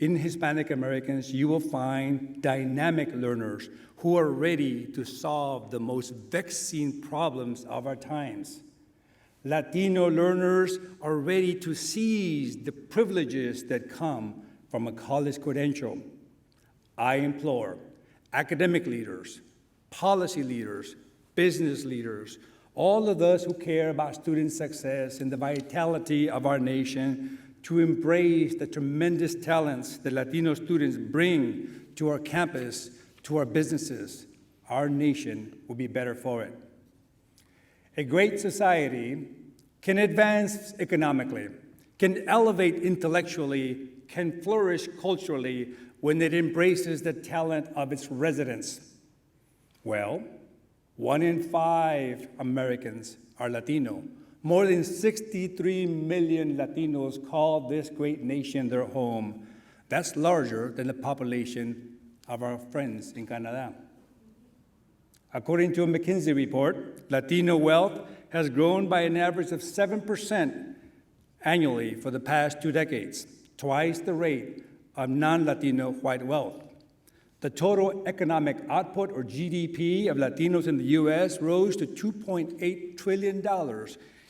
in Hispanic Americans, you will find dynamic learners who are ready to solve the most vexing problems of our times. Latino learners are ready to seize the privileges that come from a college credential. I implore academic leaders, policy leaders, business leaders, all of us who care about student success and the vitality of our nation to embrace the tremendous talents that Latino students bring to our campus, to our businesses. Our nation will be better for it. A great society can advance economically, can elevate intellectually, can flourish culturally when it embraces the talent of its residents. Well, 1 in 5 Americans are Latino. More than 63 million Latinos call this great nation their home. That's larger than the population of our friends in Canada. According to a McKinsey report, Latino wealth has grown by an average of 7% annually for the past 2 decades, twice the rate of non-Latino white wealth. The total economic output, or GDP, of Latinos in the U.S. rose to $2.8 trillion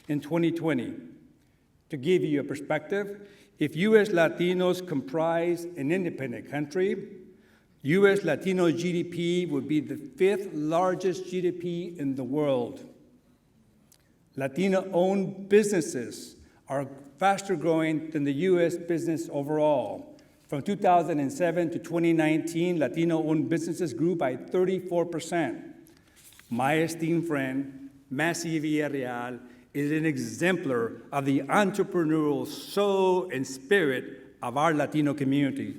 in 2020. To give you a perspective, if U.S. Latinos comprise an independent country, U.S. Latino GDP would be the 5th largest GDP in the world. Latino-owned businesses are faster growing than the U.S. business overall. From 2007 to 2019, Latino-owned businesses grew by 34%. My esteemed friend, Massey Villarreal, is an exemplar of the entrepreneurial soul and spirit of our Latino community.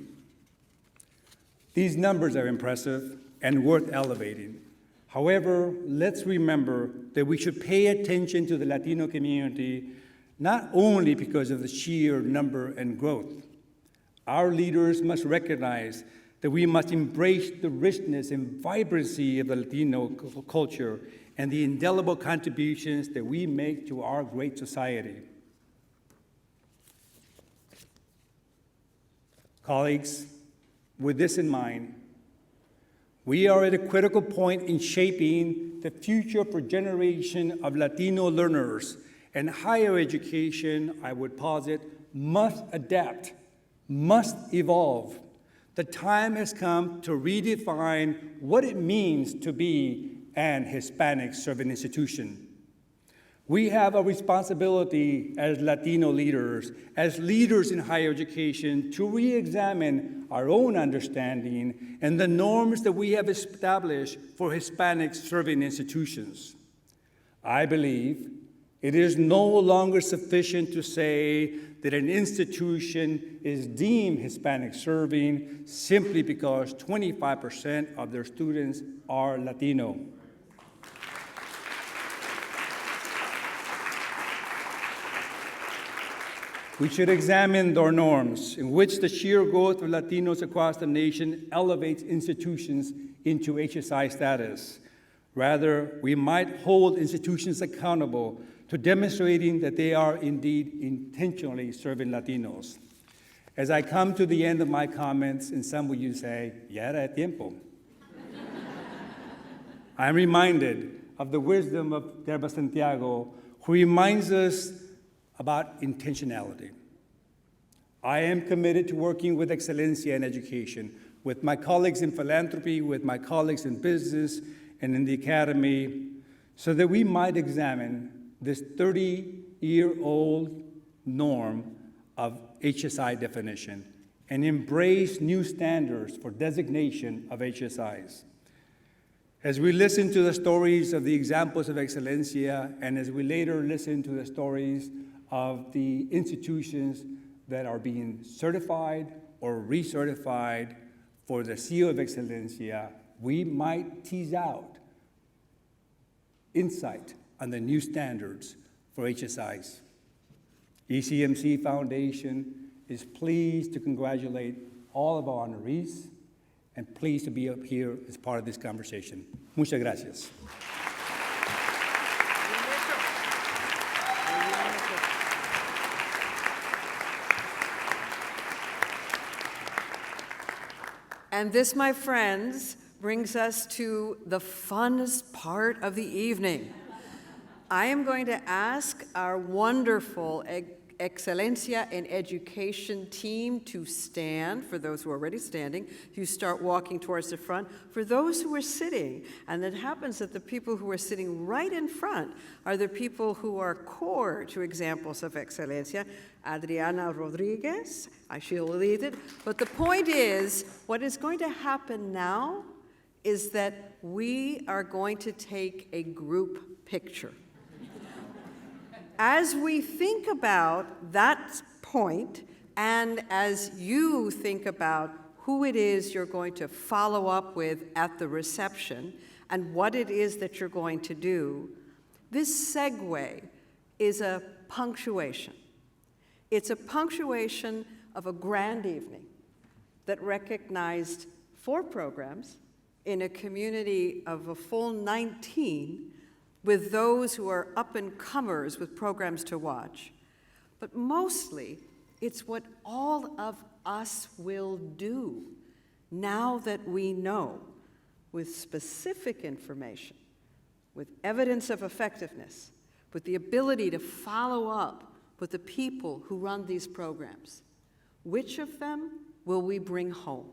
These numbers are impressive and worth elevating. However, let's remember that we should pay attention to the Latino community not only because of the sheer number and growth. Our leaders must recognize that we must embrace the richness and vibrancy of the Latino culture and the indelible contributions that we make to our great society. Colleagues, with this in mind, we are at a critical point in shaping the future for a generation of Latino learners And higher education, I would posit, must adapt, must evolve. The time has come to redefine what it means to be an Hispanic serving institution. We have a responsibility as Latino leaders, as leaders in higher education, to re-examine our own understanding and the norms that we have established for Hispanic serving institutions. I believe it is no longer sufficient to say that an institution is deemed Hispanic serving simply because 25% of their students are Latino. We should examine our norms in which the sheer growth of Latinos across the nation elevates institutions into HSI status. Rather, we might hold institutions accountable to demonstrating that they are indeed intentionally serving Latinos. As I come to the end of my comments, and some of you say, ya era tiempo. I'm reminded of the wisdom of Deborah Santiago, who reminds us about intentionality. I am committed to working with Excelencia in education, with my colleagues in philanthropy, with my colleagues in business and in the academy, so that we might examine this 30-year-old norm of HSI definition and embrace new standards for designation of HSIs. As we listen to the stories of the Examples of Excelencia, and as we later listen to the stories of the institutions that are being certified or recertified for the Seal of Excelencia, we might tease out insight on the new standards for HSIs. ECMC Foundation is pleased to congratulate all of our honorees and pleased to be up here as part of this conversation. Muchas gracias. And this, my friends, brings us to the funnest part of the evening. I am going to ask our wonderful Excelencia in Education team to stand. For those who are already standing, you start walking towards the front. For those who are sitting, and it happens that the people who are sitting right in front are the people who are core to Examples of Excelencia. Adriana Rodriguez, she'll lead it. But the point is, what is going to happen now is that we are going to take a group picture. As we think about that point, and as you think about who it is you're going to follow up with at the reception and what it is that you're going to do, this segue is a punctuation. It's a punctuation of a grand evening that recognized 4 programs in a community of a full 19 with those who are up-and-comers with programs to watch. But mostly, it's what all of us will do now that we know, with specific information, with evidence of effectiveness, with the ability to follow up with the people who run these programs. Which of them will we bring home?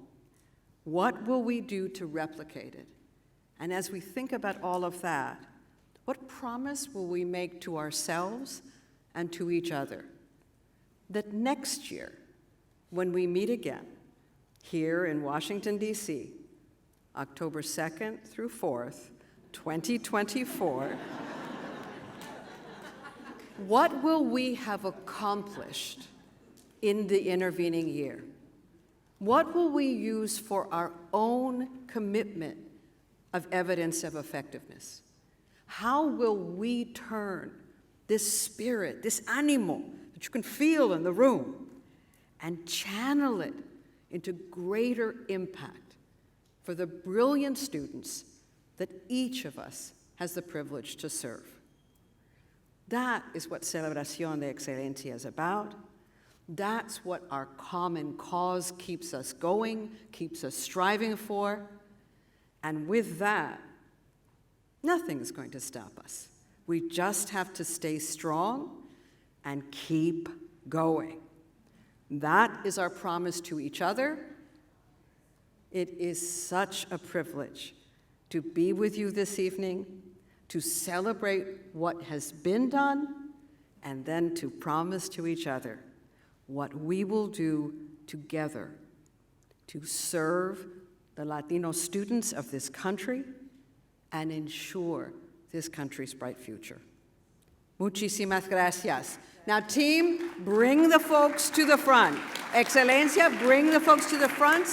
What will we do to replicate it? And as we think about all of that, what promise will we make to ourselves and to each other? That next year, when we meet again, here in Washington, D.C., October 2nd through 4th, 2024, what will we have accomplished in the intervening year? What will we use for our own commitment of evidence of effectiveness? How will we turn this spirit, this ánimo that you can feel in the room, and channel it into greater impact for the brilliant students that each of us has the privilege to serve? That is what Celebración de Excelencia is about. That's what our common cause keeps us going, keeps us striving for. And with that, nothing is going to stop us We just have to stay strong and keep going. That is our promise to each other. It is such a privilege to be with you this evening, to celebrate what has been done, and then to promise to each other what we will do together to serve the Latino students of this country and ensure this country's bright future. Muchísimas gracias. Now, team, bring the folks to the front. Excelencia, bring the folks to the front.